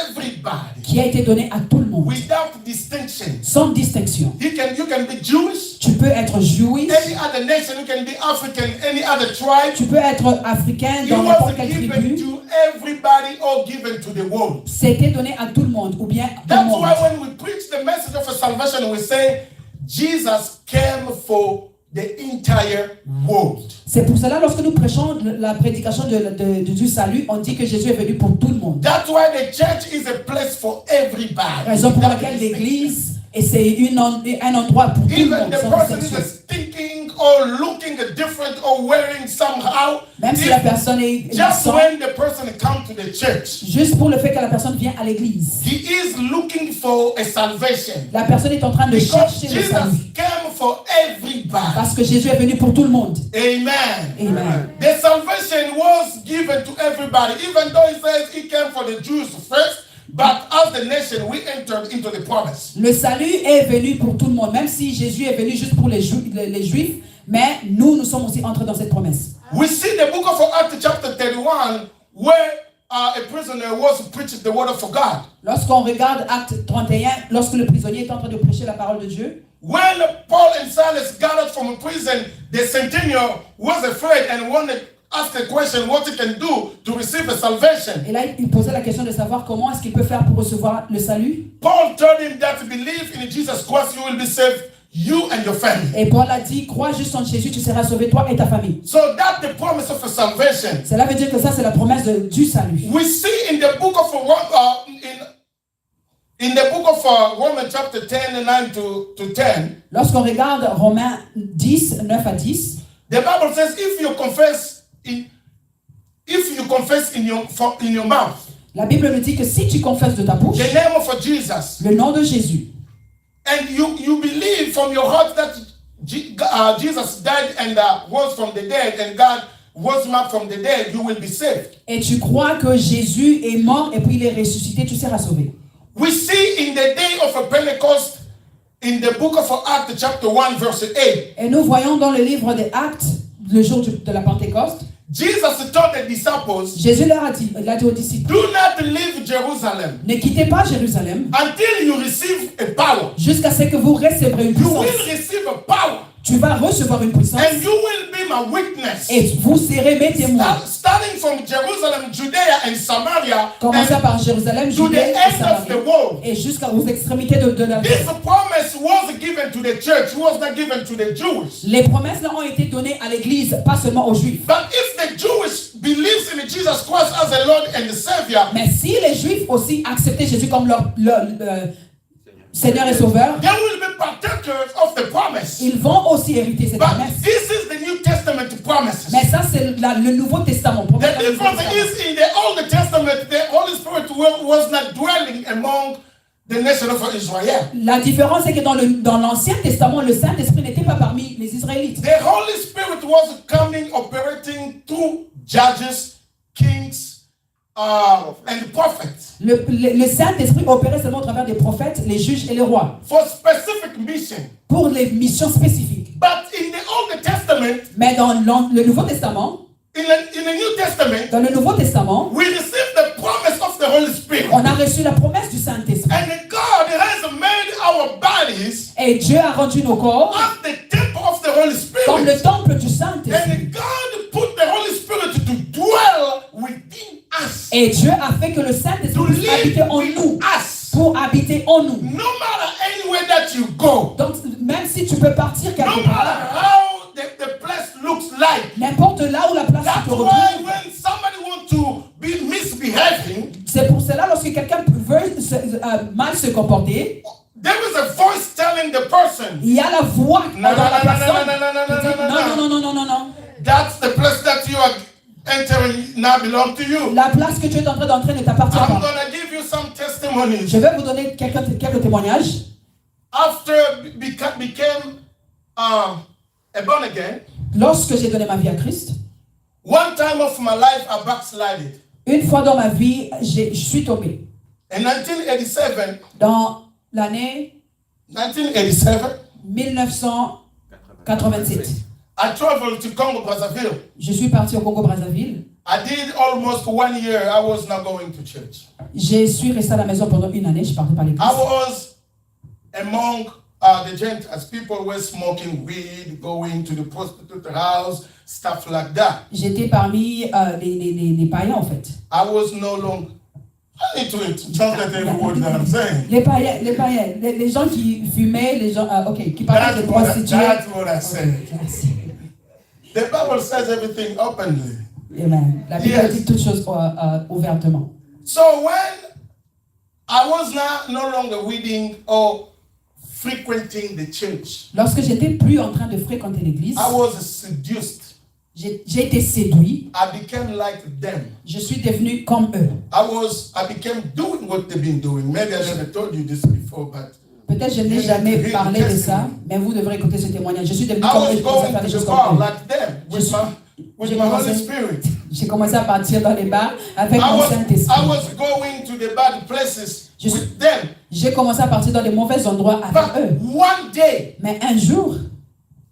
everybody qui a été donnée à tout le monde, without distinction. sans distinction. You can be Jewish, Tu peux être juif, any other nation, you can be African, any other tribe. tu peux être africain It dans n'importe wasn't quelle given tribu. to everybody or given to the world. C'était donné à tout le monde, ou bien au That's monde. why when we preach the message of salvation, we say Jesus came for the entire world. C'est pour cela, lorsque nous prêchons la prédication du salut, on dit que Jésus est venu pour tout le monde. That's why the church is a place for everybody. Raison pour laquelle l'Église, et c'est un endroit pour tout le Even monde, the sans person distinction. is stinking or looking different or wearing somehow. Même si la personne est Just innocente, when the person comes to the church, juste pour le fait que la personne vient à l'église, he is looking for a salvation. la personne est en train de Because chercher le Jesus salut. came for everybody. Parce que Jésus est venu pour tout le monde. Amen. Amen. The salvation was given to everybody, even though he says he came for the Jews first, but as the nation we entered into the promise. Le salut est venu pour tout le monde, même si Jésus est venu juste pour les Juifs, mais nous sommes aussi entrés dans cette promesse. We see the book of Acts chapter 31 where a prisoner was preaching the word of God. Lorsqu'on regarde Acte 31, lorsque le prisonnier est en train de prêcher la parole de Dieu, When Paul and Silas got out from prison, the centurion was afraid and wanted to ask a question what he can do to receive a salvation. et là il posait la question de savoir comment est-ce qu'il peut faire pour recevoir le salut. Paul told him that to believe in Jesus Christ, you will be saved, you and your family. Et Paul a dit, crois juste en Jésus, tu seras sauvé, toi et ta famille. So that's the promise of a salvation. Cela veut dire que ça, c'est la promesse du salut. We see in the book of in the book of Romans chapter 10 9 to 10, Lorsqu'on regarde Romains 10, 9 à 10, the Bible says if you confess in your mouth la Bible nous dit que si tu confesses de ta bouche the name of Jesus le nom de Jésus, and you believe from your heart that Jesus died and rose from the dead and God rose him up from the dead, you will be saved. et tu crois que Jésus est mort et puis il est ressuscité, tu seras sauvé. We see in the day of a Pentecost in the book of Acts chapter 1 verse 8. Et nous voyons dans le livre des Actes, le jour de la Pentecôte, Jesus told the disciples, Jésus leur a dit, il a dit aux disciples, do not leave Jerusalem ne quittez pas Jérusalem until you receive a power. jusqu'à ce que vous recevrez une You will puissance. receive a power Tu vas recevoir une puissance and you will be my witness. et vous serez mes témoins. Starting from Jerusalem, Judea and Samaria Commençant and par Jérusalem, to the Judée et end of the Samarie world. et jusqu'aux extrémités de la This terre. promise was given to the church, was not given to the Jews. Les promesses là ont été données à l'Église, pas seulement aux Juifs. But if the Jewish believes in Jesus Christ as a Lord and the Savior, Mais si les Juifs aussi acceptaient Jésus comme leur Seigneur et Sauveur, they will be partakers of the promise. ils vont aussi hériter cette But promesse. this is the New Testament promises. Mais ça, c'est le Nouveau Testament. The difference is in the Old Testament, the Holy Spirit was not dwelling among the nation of Israel. La différence, c'est que dans l'Ancien Testament, le Saint-Esprit n'était pas parmi les Israélites. The Holy Spirit was coming, operating through judges, kings, and prophets Le Saint-Esprit opérait seulement au travers des prophètes, les juges et les rois, for specific mission. pour les missions spécifiques. But in the Old Testament, Mais dans le Nouveau Testament, in the New Testament, dans le Nouveau Testament, we receive the promise of the Holy Spirit. on a reçu la promesse du Saint-Esprit. And God has made our bodies Et Dieu a rendu nos corps as the temple of the Holy comme Spirit. le temple du Saint-Esprit. And God put the Holy Spirit to dwell within us, Et Dieu a fait que le to Saint-Esprit puisse habiter live en with nous, us. pour habiter en nous. No matter anywhere that you go, Donc, même si tu peux partir no quelque matter part, how the place looks like, n'importe là où la place that's se te why retrouve, when somebody wants to be misbehaving, c'est pour cela lorsque quelqu'un veut mal se comporter, they in the person. Il y a la voix dans No, no, la no, no, personne. no, no, no, no, qui dit, no, no, no. non, non, non, non, non. That's the place that you are entering now belong to you. La place que tu es en train d'entrer ne t'appartient I'm pas. gonna give you some testimonies. Je vais vous donner quelques témoignages. After became a born again, Lorsque j'ai donné ma vie à Christ, one time of my life I backslided. une fois dans ma vie, je suis tombé. In 1987, Dans l'année 1987, I traveled to Congo Brazzaville. je suis parti au Congo-Brazzaville. I did almost 1 year. I was not going to church. Je suis resté à la maison pendant une année, je ne partais pas à l'église. I was among the Gentiles. People were smoking weed, going to the prostitute house, stuff like that. J'étais parmi les païens en fait. I was no longer. I need to translate every word that I'm saying. Les païens, les gens qui fumaient, les gens, qui parlaient de prostituées. That's what I said. Merci. The Bible says everything openly. Amen. La Bible Yes. dit toutes choses ouvertement. So when I was no longer reading or frequenting the church, Lorsque j'étais plus en train de fréquenter l'église, I was seduced. j'ai été séduit. I became like them. Je suis devenu comme eux. I became doing what they've been doing. Maybe I never told you this before, but Peut-être je n'ai jamais parlé de ça, mais vous devrez écouter ce témoignage. Je suis devenu I comme eux, was je commençais à going faire des to the choses bar comme eux. like them with my Holy Spirit. J'ai commencé à partir dans les bars avec I mon was Saint-Esprit. going to the bad places Je suis- with them. J'ai commencé à partir dans les mauvais endroits avec But eux. one day, Mais un jour,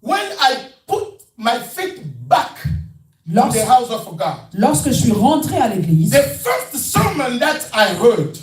when I put my feet back in lorsque, the house of God, lorsque je suis rentré à l'église, the first sermon that I heard,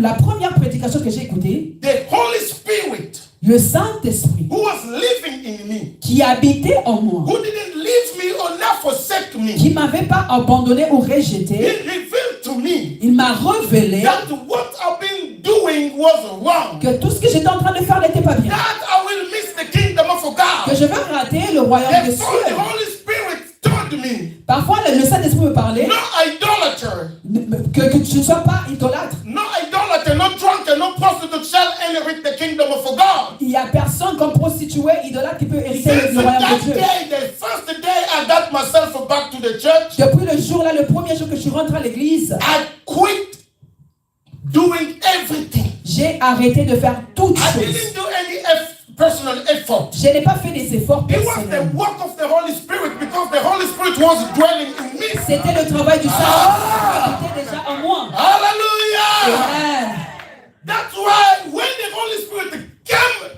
la première prédication que j'ai écoutée, the Holy Spirit le Saint-Esprit who was living in me, qui habitait en moi, who didn't leave me or not forsake me, qui ne m'avait pas abandonné ou he rejeté, revealed to me il m'a révélé that what I've been doing was wrong. que tout ce que j'étais en train de faire n'était pas bien. That I will miss the kingdom of Que God. je vais rater le royaume des Therefore, the cieux. Holy Spirit told me, Parfois, le Saint-Esprit me parlait no idolater, que tu ne sois pas idolâtre. no idolater, no drunkard, no prostitute shall inherit the kingdom of God. Il n'y a personne comme prostituée, idolâtre qui peut hériter Since le royaume that de Dieu. day, the first day I got myself back to the church, Depuis le jour là, le premier jour que je suis rentré à l'église, I quit doing everything. j'ai arrêté de faire toutes I choses. didn't do any personal effort. Je n'ai pas fait des efforts It was the personnels. work of the Holy Spirit because the Holy Spirit was dwelling in me. C'était le travail du Saint-Esprit qui était déjà en moi. Hallelujah! Amen. That's why when the Holy Spirit came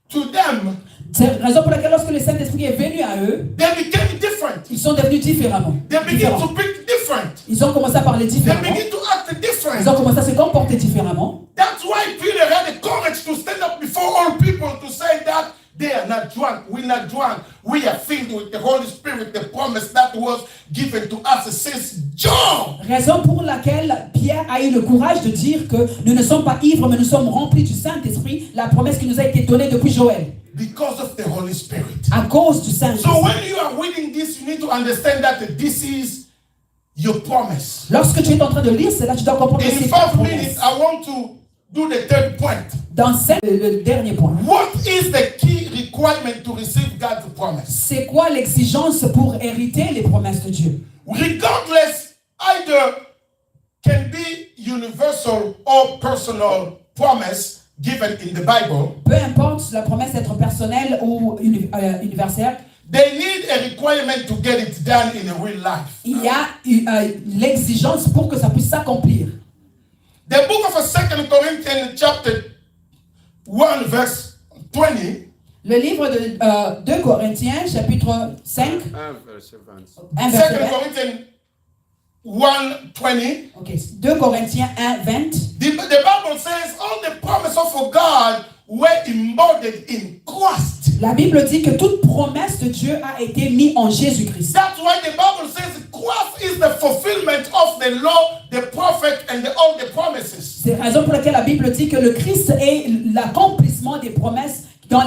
to them, C'est la raison pour laquelle lorsque le Saint-Esprit est venu à eux, they became different. ils sont devenus différemment. They began Différents. to speak different. Ils ont commencé à parler They différemment. began to act Ils different. ont commencé à se comporter différemment. That's why Peter had the courage to stand up before all people to say that they are not drunk. We're not drunk. We are filled with the Holy Spirit, the promise that was given to us since John. Raison pour laquelle Pierre a eu le courage de dire que nous ne sommes pas ivres, mais nous sommes remplis du Saint-Esprit, la promesse qui nous a été donnée depuis Joël, Because of the Holy Spirit. à cause du So Saint-Esprit. when you are reading this, you need to understand that this is your promise. Lorsque tu es en train de lire cela, tu dois comprendre que In c'est ta 5 minutes, promesse. I want to do the third point. Dans le dernier point, What is the key requirement to receive God's promise? c'est quoi l'exigence pour hériter les promesses de Dieu? Regardless, either can be universal or personal promise given in the Bible. Peu importe la promesse d'être personnelle ou universelle, They need a requirement to get it done in a real life. il y a l'exigence pour que ça puisse s'accomplir. The book of 2 Corinthians chapter 1 verse 20 Le livre de 2 Corinthiens, chapitre 5, 1 2 verset 20. Corinthians 1:20. Ok, 2 Corinthiens 1, 20. The Bible says all the promise of God were embodied in Christ. La Bible dit que toute promesse de Dieu a été mise en Jésus-Christ. That's why the Bible says Christ is the fulfillment of the law, the prophet, and all the promises. C'est la raison pour laquelle la Bible dit que le Christ est l'accomplissement des promesses dans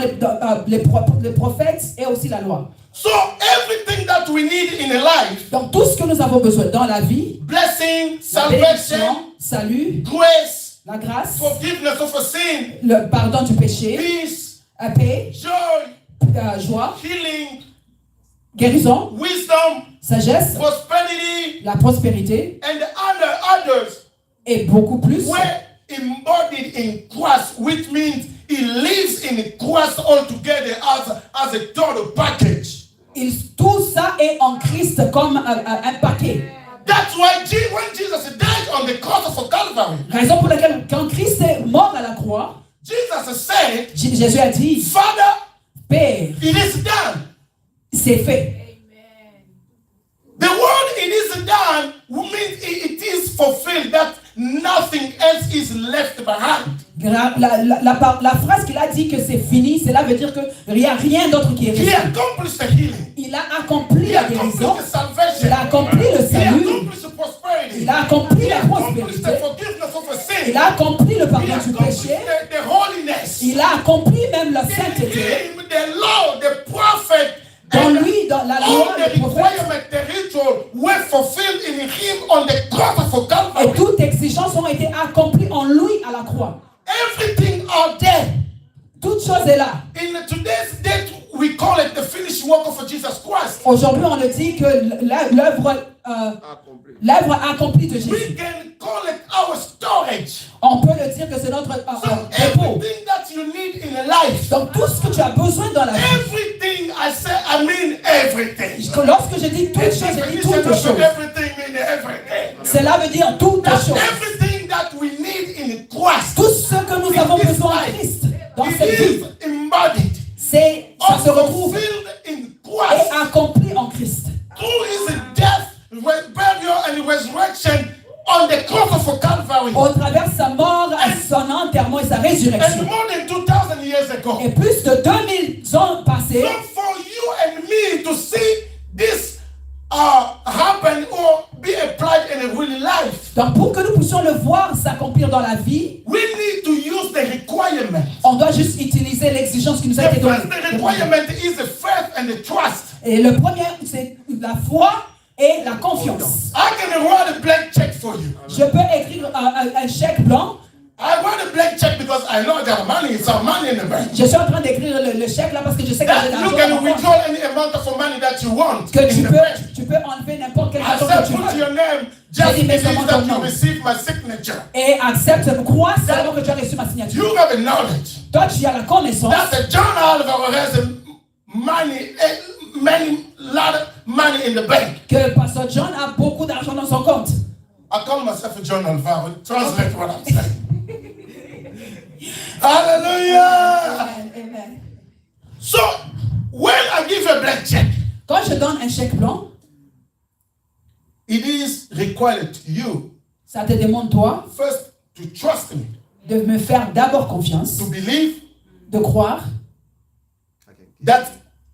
les prophètes et aussi la loi. So everything that we need in a life, Donc tout ce que nous avons besoin dans la vie, blessing, la bénédiction, salvation, salut, grace, la grâce, forgiveness of a sin, le pardon du péché, peace, paix, joy, joie, healing, guérison, wisdom, sagesse, prosperity, la prospérité and the others et beaucoup plus were embodied in Christ, which means he lives in Christ altogether as a total package. tout ça est en Christ comme un paquet. That's why when Jesus died on the cross of Calvary, Raison pour laquelle quand Christ est mort à la croix, Jesus said, Jésus a dit, Father, Père, it is done. c'est fait. The word it is done means it is fulfilled, that nothing else is left behind. La phrase qu'il a dit que c'est fini, cela veut dire qu'il n'y a rien d'autre qui est He resté. accomplished the healing. Il a accompli He la accomplished guérison, the salvation. il a accompli le He salut, accomplished the prosperity. il a accompli He la accomplished the prospérité, forgiveness of a sin. il a accompli le He pardon du accomplished péché, the holiness. il a accompli même la In sainteté. him, the law, the prophet, Dans and lui, dans la all loi, the le prophète, requirements, the ritual were fulfilled in him on the cross of et Calvary. toutes exigences ont été accomplies en lui à la croix. Everything out there. Toute chose est là. In today's date, we call it the finished work of Jesus Christ. Aujourd'hui, on le dit que l'œuvre accomplie de We Jésus. can call it our storage. On peut le dire que c'est notre So dépôt. everything that you need in a life, Donc tout ce que tu as besoin dans la vie. everything I mean everything. Lorsque je dis toutes choses, je dis toutes Definition of choses. everything mean everything. Cela veut dire toutes That choses. everything that we need in Christ, Tout ce que nous avons besoin en Christ, dans it cette vie, is embodied, ça se retrouve fulfilled in et Christ. accompli en Christ. Through his death, burial, and resurrection on the cross of Calvary. Au travers de sa mort, son enterrement et sa And résurrection. more than 2,000 years ago. Et plus de 2000 ans passés, So for you and me to see this happen or be applied in a real life, donc pour que nous puissions le voir s'accomplir dans la vie, we need to use the requirement. on doit juste utiliser l'exigence qui nous a The été donnée. first requirement is the faith and the trust. Et le premier, c'est la foi et la confiance. I can write a blank check for you. Je peux écrire un chèque blanc. I write a blank check because I know I got money. It's some money in the bank. Je suis en train d'écrire le chèque là parce que je sais que j'ai de That you l'argent. can withdraw any amount of money that you want. Que in the bank. tu peux enlever n'importe quel I argent said, que tu put veux. your name. Just J'ai dit, mets believe seulement that ton you nom. receive my signature. Et accepte, crois seulement que tu as reçu ma signature. You have a knowledge Toi, tu as la connaissance that John Alvaro has lot of money in the bank. que Pasteur John a beaucoup d'argent dans son compte. I call myself a John Alvaro. Translate what I'm saying. Hallelujah. Amen. So, when I give a blank check, Quand je donne un chèque blanc, it is required to you ça te demande, toi, first to trust me, de me faire d'abord confiance, to believe de croire that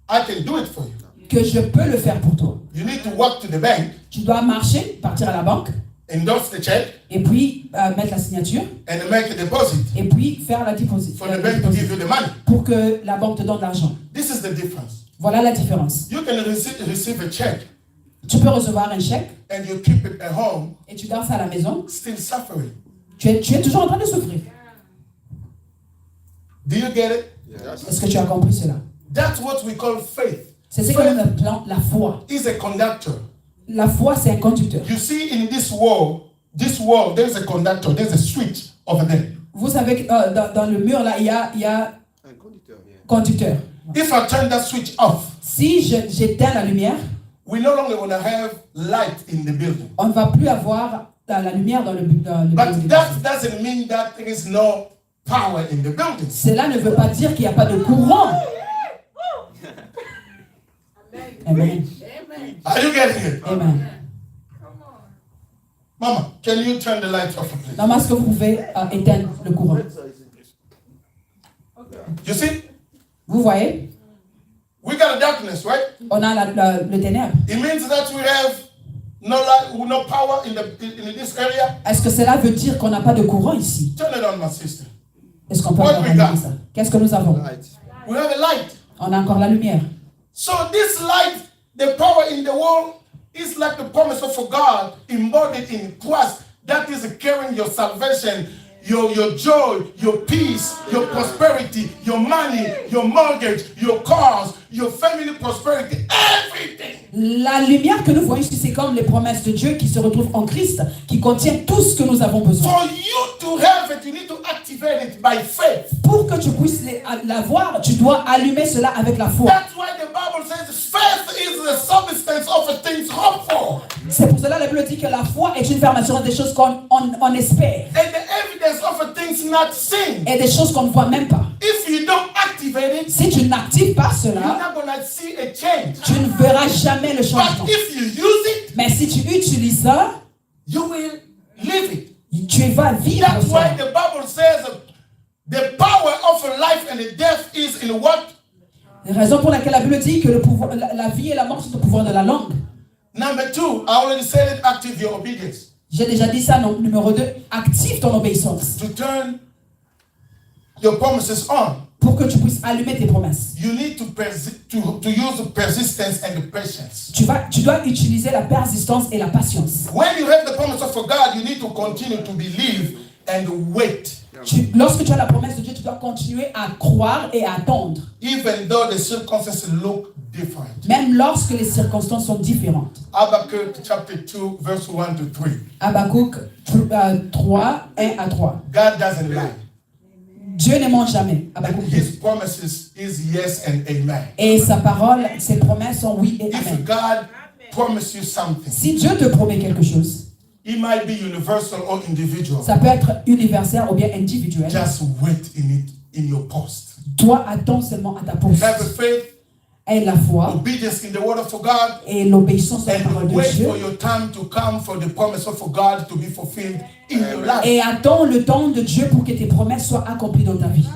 I can do it for you. que je peux le faire pour toi. You need to walk to the bank, Tu dois marcher, partir à la banque, endorse the check, et puis mettre la signature, and make a deposit et puis faire la déposit. for the bank to give you the money. Pour que la banque te donne l'argent. This is the difference. Voilà la différence. You can receive a check Tu peux recevoir un chèque and you keep it at home, et tu gardes ça à la maison. still suffering. Tu es toujours en train de souffrir. Do you get it? Est-ce que tu as compris cela? That's what we call faith. C'est ce que nous appelons la foi. Is a conductor. La foi, c'est un conducteur. You see, in this world, there's a conductor, there's a switch over there. Vous savez que dans le mur, là, il y a Un conducteur. conducteur. If I turn that switch off, Si j'éteins la lumière, we no longer want to have light in the building. on ne va plus avoir la lumière dans le building. But that doesn't mean that there is no power in the building. Cela ne veut pas dire qu'il n'y a pas de courant. Amen. Are you getting it? Amen. Mama, can you turn the light off, please? Maman, est-ce que vous pouvez éteindre le courant? You see, Vous voyez, we got a darkness, right? on a le ténèbre. It means that we have no light, no power in this area. Est-ce que cela veut dire qu'on n'a pas de courant ici? Turn it on, my sister. Est-ce qu'on peut What encore we got? allumer ça? Qu'est-ce que nous avons? Light. We have a light. On a encore la lumière. So this light, the power in the world, is like the promise of God embodied in Christ. That is carrying your salvation, your joy, your peace, your prosperity, your money, your mortgage, your cars, your family prosperity, everything. La lumière que nous voyons ici, c'est comme les promesses de Dieu qui se retrouvent en Christ, qui contiennent tout ce que nous avons besoin. For you to have it, you need to activate it by faith. Pour que tu puisses l'avoir, tu dois allumer cela avec la foi. That's why the Bible says faith is the substance of things hoped for. C'est pour cela que la Bible dit que la foi est une ferme assurance des choses qu'on espère. And the evidence of things not seen. Et des choses qu'on ne voit même pas. If you don't activate it, Si tu n'actives pas you're cela, not going to see a change. tu ne verras jamais le changement. But if you use it, Mais si tu utilises ça, you will live it. tu vas vivre That's why ça. the Bible says the power of life and death is in what? La raison pour laquelle la Bible dit que le pouvoir, la vie et la mort sont au pouvoir de la langue. Number 2, I already said it, active your obedience. J'ai déjà dit ça, donc numéro 2, active ton obéissance. To turn your promises on, Pour que tu puisses allumer tes promesses. you need to use persistence and patience. Tu dois utiliser la persistance et la patience. When you have the promise of God, you need to continue to believe and wait. Lorsque tu as la promesse de Dieu, tu dois continuer à croire et à attendre. Even though the circumstances look different. Même lorsque les circonstances sont différentes. Habakkuk chapter 2, verse 1 to 3. Habakkuk 3, 1 à 3. God doesn't lie. Dieu ne ment jamais. And Habakkuk his 2. promises is yes and amen. Et sa parole, ses promesses sont oui et If amen. God promises you something, Si Dieu te promet quelque chose, it might be universal or individual. ça peut être universel ou bien individuel. Just wait in your post. Toi, attends seulement à ta pause. Have faith, Et la foi obedience in the word of God, et l'obéissance à la parole and de wait Dieu. for your time to come for the promise of God to be fulfilled in your life. Et attends le temps de Dieu pour que tes promesses soient accomplies dans ta vie.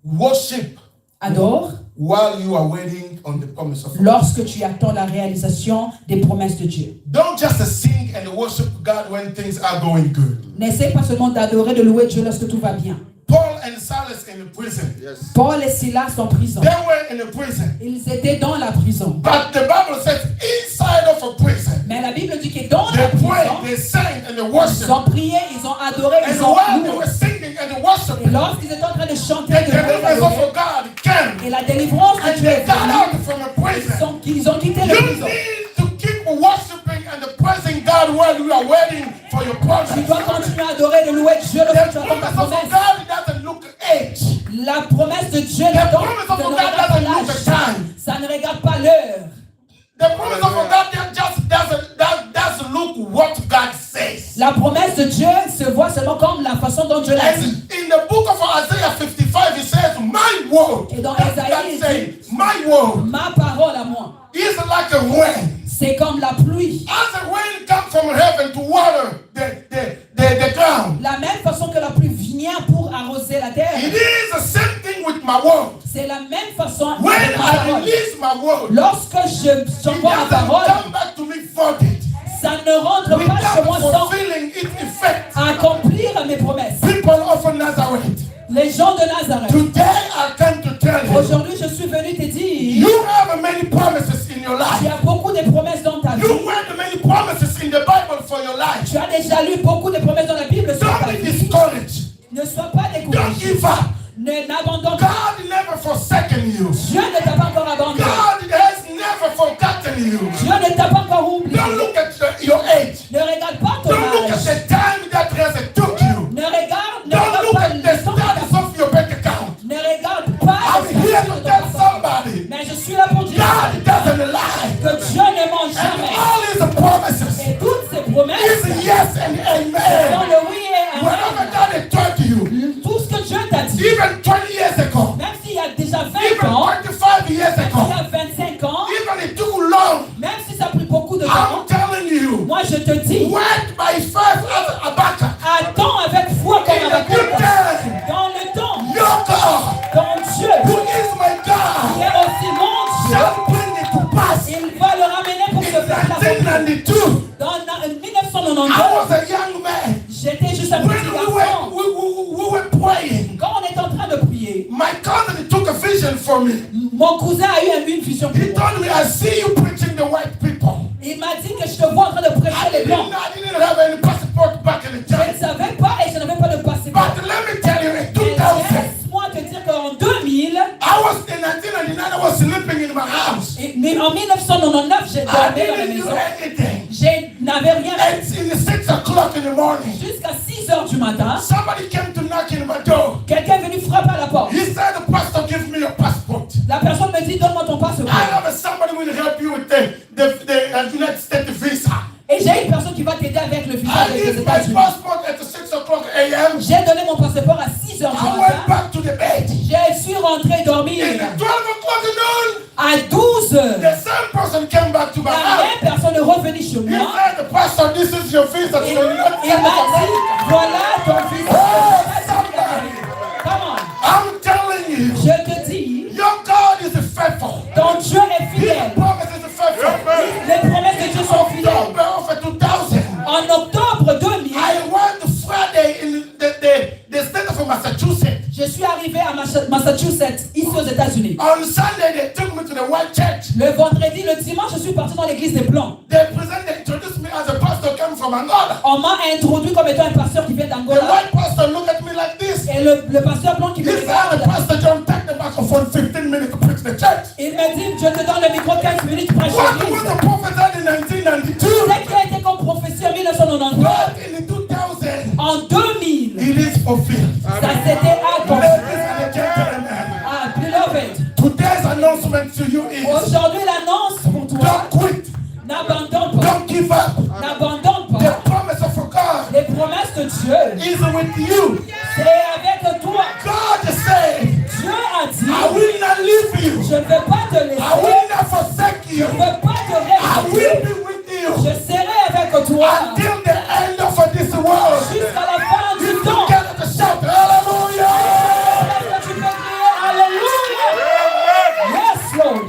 Worship Adore while you are waiting on the promise of God. lorsque tu attends la réalisation des promesses de Dieu. Don't just sing and worship God when things are going good. N'essaie pas seulement d'adorer, de louer Dieu lorsque tout va bien. Paul and Silas in prison. Paul et Silas sont en prison. They were in a prison. Ils étaient dans la prison. But the Bible says inside of a prison, Mais la Bible dit que dans they la prayed, prison, they sang, and they ils worshiped. ont prié, ils ont adoré, And ils ont while they loué. were singing and Et worshiping, lorsqu'ils étaient en train de chanter, the de louer, deliverance d'adorer, of God came. et la délivrance de And Dieu est they got out venue, from a prison. ils ont quitté la You prison. need to keep worshiping and praising God while you are waiting for your promise. Tu dois continuer à adorer, de louer Dieu lorsque The tu attends ta promise of promesse. God doesn't look age. La promesse de Dieu The ne promise of God regarde pas doesn't look the l'âge. time. Ça ne regarde pas l'heure. The promise of God just doesn't look what God says. La promesse de Dieu se voit seulement comme la façon dont Dieu l'a And dit. in the book of Isaiah 55, it says, my word. Et dans That's Isaïe, God il saying, dit, my word ma parole à moi, is like a rain. c'est comme la pluie. As the rain comes from heaven to water the ground. La même façon que la pluie vient pour arroser la terre, It is the same thing with my word. c'est la même façon When avec ma I parole. release my word, Lorsque it j'envoie ma doesn't parole, come back to me voided. ça ne rentre pas chez moi Without sans fulfilling its effect. accomplir mes promesses. People of Nazareth. Les gens de Nazareth, Today I come to tell you, aujourd'hui je suis venu te dire, you have many promises in your il y life. a beaucoup de promesses dans ta vie. You read many promises in the Bible for your life. Tu as déjà lu beaucoup de promesses dans la Bible sur ta Don't be vie. discouraged. Ne sois pas Don't découragé. give up. N'abandonne pas. God never forsaken you. Dieu ne t'a pas encore abandonné. God has never forgotten you. Dieu ne t'a pas encore oublié. Don't look at your age. Ne regarde pas ton Don't look at âge. the time that has took you. Ne regarde Don't look pas at the le temps. status of your bank account. Ne regarde pas I'm le here statut to de tell ton somebody, Mais je suis là pour dire God doesn't lie. que Dieu ne ment And jamais. all his promises Et toutes ses promesses is yes and sont amen. le oui et Whatever amen. God has told you, Tout ce que Dieu t'a dit, even 20 years ago, même s'il y a déjà 20 even ans, 25 years même s'il y ago, a 25 ans, even it took long, même si ça a pris beaucoup de I'm temps, telling you, moi je te dis, wait by faith as Habakkuk. attends avec foi comme In the avec good time, dans le temps, your God, ton Dieu, who is my qui God, est aussi mon Dieu, shall bring it to pass. il va le ramener pour se faire la In 1992, Dans I 1992, was a young man. j'étais juste un When petit we garçon. were praying, Quand on est en train de prier, my cousin took a vision for me. mon cousin a eu une vision pour He moi. told me, I see you preaching the white people. Il m'a dit que je te vois en train de prêcher les blancs. I didn't have any passport back in the Je time. ne savais pas et je n'avais pas de passeport Mais en 1999, j'ai I dormi dans la didn't do maison. anything. Je n'avais rien fait. Until 6 o'clock in the morning. Jusqu'à 6 heures du matin, Somebody came to knock in my door. quelqu'un est venu frapper à la porte. He said, the pastor, give me your passport. La personne me dit, donne-moi ton passeport. I know that somebody will help you with the United States visa. Et j'ai une personne qui va t'aider avec le visa I avec les give my États-Unis. passport at 6 o'clock a.m. J'ai donné mon passeport à 6 heures du I went matin. back to the bed. Je suis rentré dormir. And at 12 o'clock noon, À 12 heures, the same person came back to my la house. même personne est revenue chez He moi. said, the pastor, this is your visa to the United Il States m'a of dit, America. voilà ton visa. Come on. I'm telling you, Je te dis, your God is faithful. ton Dieu est His fidèle. promise is faithful. Les promesses de Dieu sont fidèles. October of 2000, En octobre 2000, I went to Friday in the state of Massachusetts. je suis arrivé à Massachusetts, ici aux États-Unis. On Sunday, they took me to the white church. Le vendredi, le dimanche, je suis parti dans l'église des Blancs. They introduced me as a pastor came from Angola. On m'a introduit comme étant un pasteur qui vient The d'Angola. white pastor looked at me like this. Et le pasteur blanc qui He me said, regarde, Pastor John, take the microphone 15 minutes to preach the church. il me dit, je te donne le micro 15 minutes pour prêcher What was l'église. the prophet said in 1992? Ce qui a été comme prophétie en 1992, But in 2000, en 2000, it is fulfilled. ça s'était accompli. Ladies and gentlemen, Ah, beloved, today's announcement to you is aujourd'hui l'annonce pour toi, don't quit, n'abandonne pas, don't give up. n'abandonne The pas. promise of God Les promesses de Dieu, is with you. c'est avec toi. God said, Dieu a I dit, will not leave you. je ne vais pas te I laisser, will not forsake je you. ne vais pas te I will laisser, be with you je serai avec toi until the end of this world. jusqu'à la fin du You temps. together to shout hallelujah. Est-ce que tu peux crier Alléluia? Yes, Lord.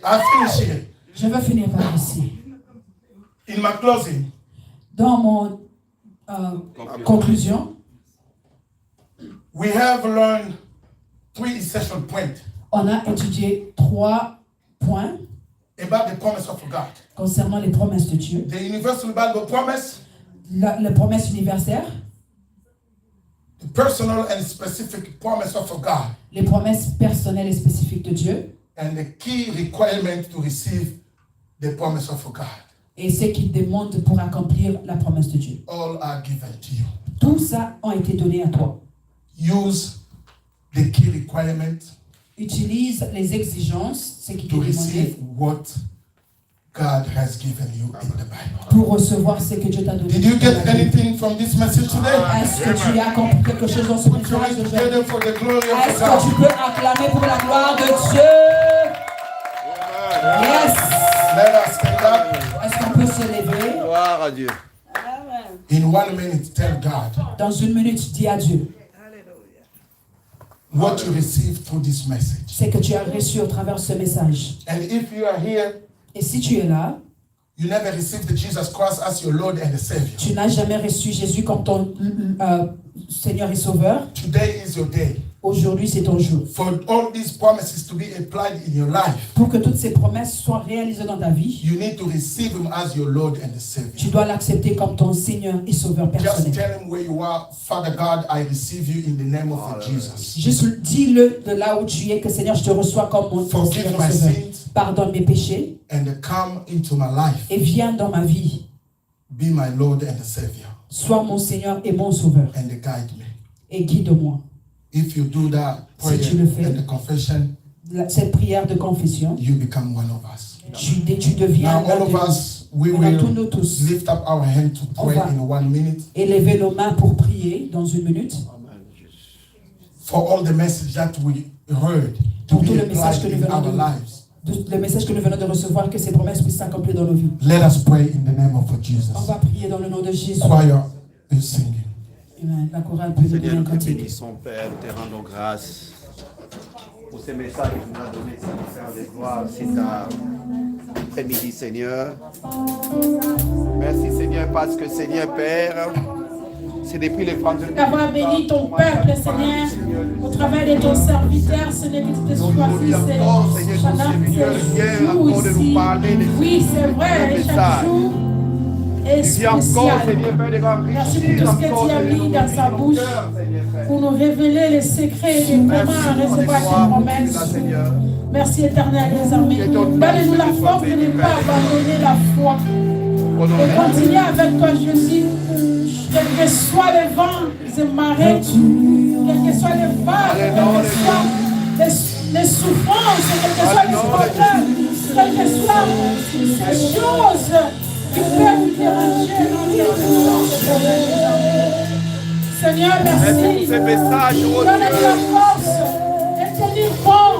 I finish here. Je vais finir par ici. In my closing, Dans mon conclusion, we have learned 3 essential points on a étudié 3 points about the promise of God. concernant les promesses de Dieu. The universal Bible promise, Les promesses universelles, the personal and specific promise of God, les promesses personnelles et spécifiques de Dieu, and the key requirement to receive the promise of God. et ce qu'il demande pour accomplir la promesse de Dieu. All are given to you. Tout ça a été donné à toi. Use the key requirement Utilise les exigences, ce qui t'est to demandé, receive what God has given you in the Bible. pour recevoir ce que Dieu t'a donné. Did you get anything from this message today? Est-ce que tu as compris quelque chose dans ce Put your message hands aujourd'hui? together for the glory of Est-ce que tu God. peux acclamer pour la gloire de Dieu? Yes. Let us stand up. Est-ce qu'on peut se lever? Gloire à Dieu. In 1 minute, tell God Dans 1 minute, dis à Dieu what you received through this message. ce que tu as reçu au travers de ce message. And if you are here, Et si tu es là, you never received Jesus Christ as your Lord and Savior. tu n'as jamais reçu Jésus comme ton Seigneur et Sauveur, Today is your day. aujourd'hui c'est ton jour. For all these promises to be applied in your life, Pour que toutes ces promesses soient réalisées dans ta vie, you need to receive Him as your Lord and Savior. tu dois l'accepter comme ton Seigneur et Sauveur Just personnel. tell Him where you are. Father God, I receive you in the name of Jesus. Juste dis-le de là où tu es, que Seigneur, je te reçois comme mon Forgive Seigneur my et Sauveur. sins Pardonne mes péchés and come into my life. et viens dans ma vie. Be my Lord and Savior Sois mon Seigneur et mon Sauveur and guide me. et guide-moi. If you do that Si prayer tu le fais. and the confession, Cette prière de confession, you become one of us. tu deviens Now l'un all de of nous. us, we Maintenant, tous will nous tous, lift up our hand to pray va- in 1 minute élevez nos mains pour prier dans 1 minute. for all the message that we heard to Pour tout be le message que applied nous in our venons lives. le message que nous venons de recevoir, que ces promesses puissent s'accomplir dans nos vies. Let us pray in the name of Jesus. On va prier dans le nom de Jésus. Choir is singing. Amen. La chorale peut nous Seigneur, donner un nous te cantique. bénissons, Père, nous te rendons grâce pour ces messages que tu nous as donnés, Seigneur de gloire, cet après-midi, Seigneur. Merci, Seigneur, parce que, Seigneur, Père, c'est depuis les vendredis. D'avoir béni ton peuple, Seigneur, au travers de ton serviteur, Seigneur, que tu te choisis, Seigneur, pendant ces jours ici. Oui, c'est vrai, chaque jour est spécial. Merci pour tout ce que tu as mis dans sa bouche. pour nous révéler les secrets et comment recevoir tes promesses. Merci éternel, les amis. Donne-nous la force de ne pas abandonner la foi. Et continuer avec toi, Jésus. Quel que soit le vent, les marées, quel que soit le vagues, quel que soit les souffrances, quel que soit les problèmes, quelles que soient les choses qui peuvent nous déranger dans Seigneur, merci. Donne-nous la force de tenir bon.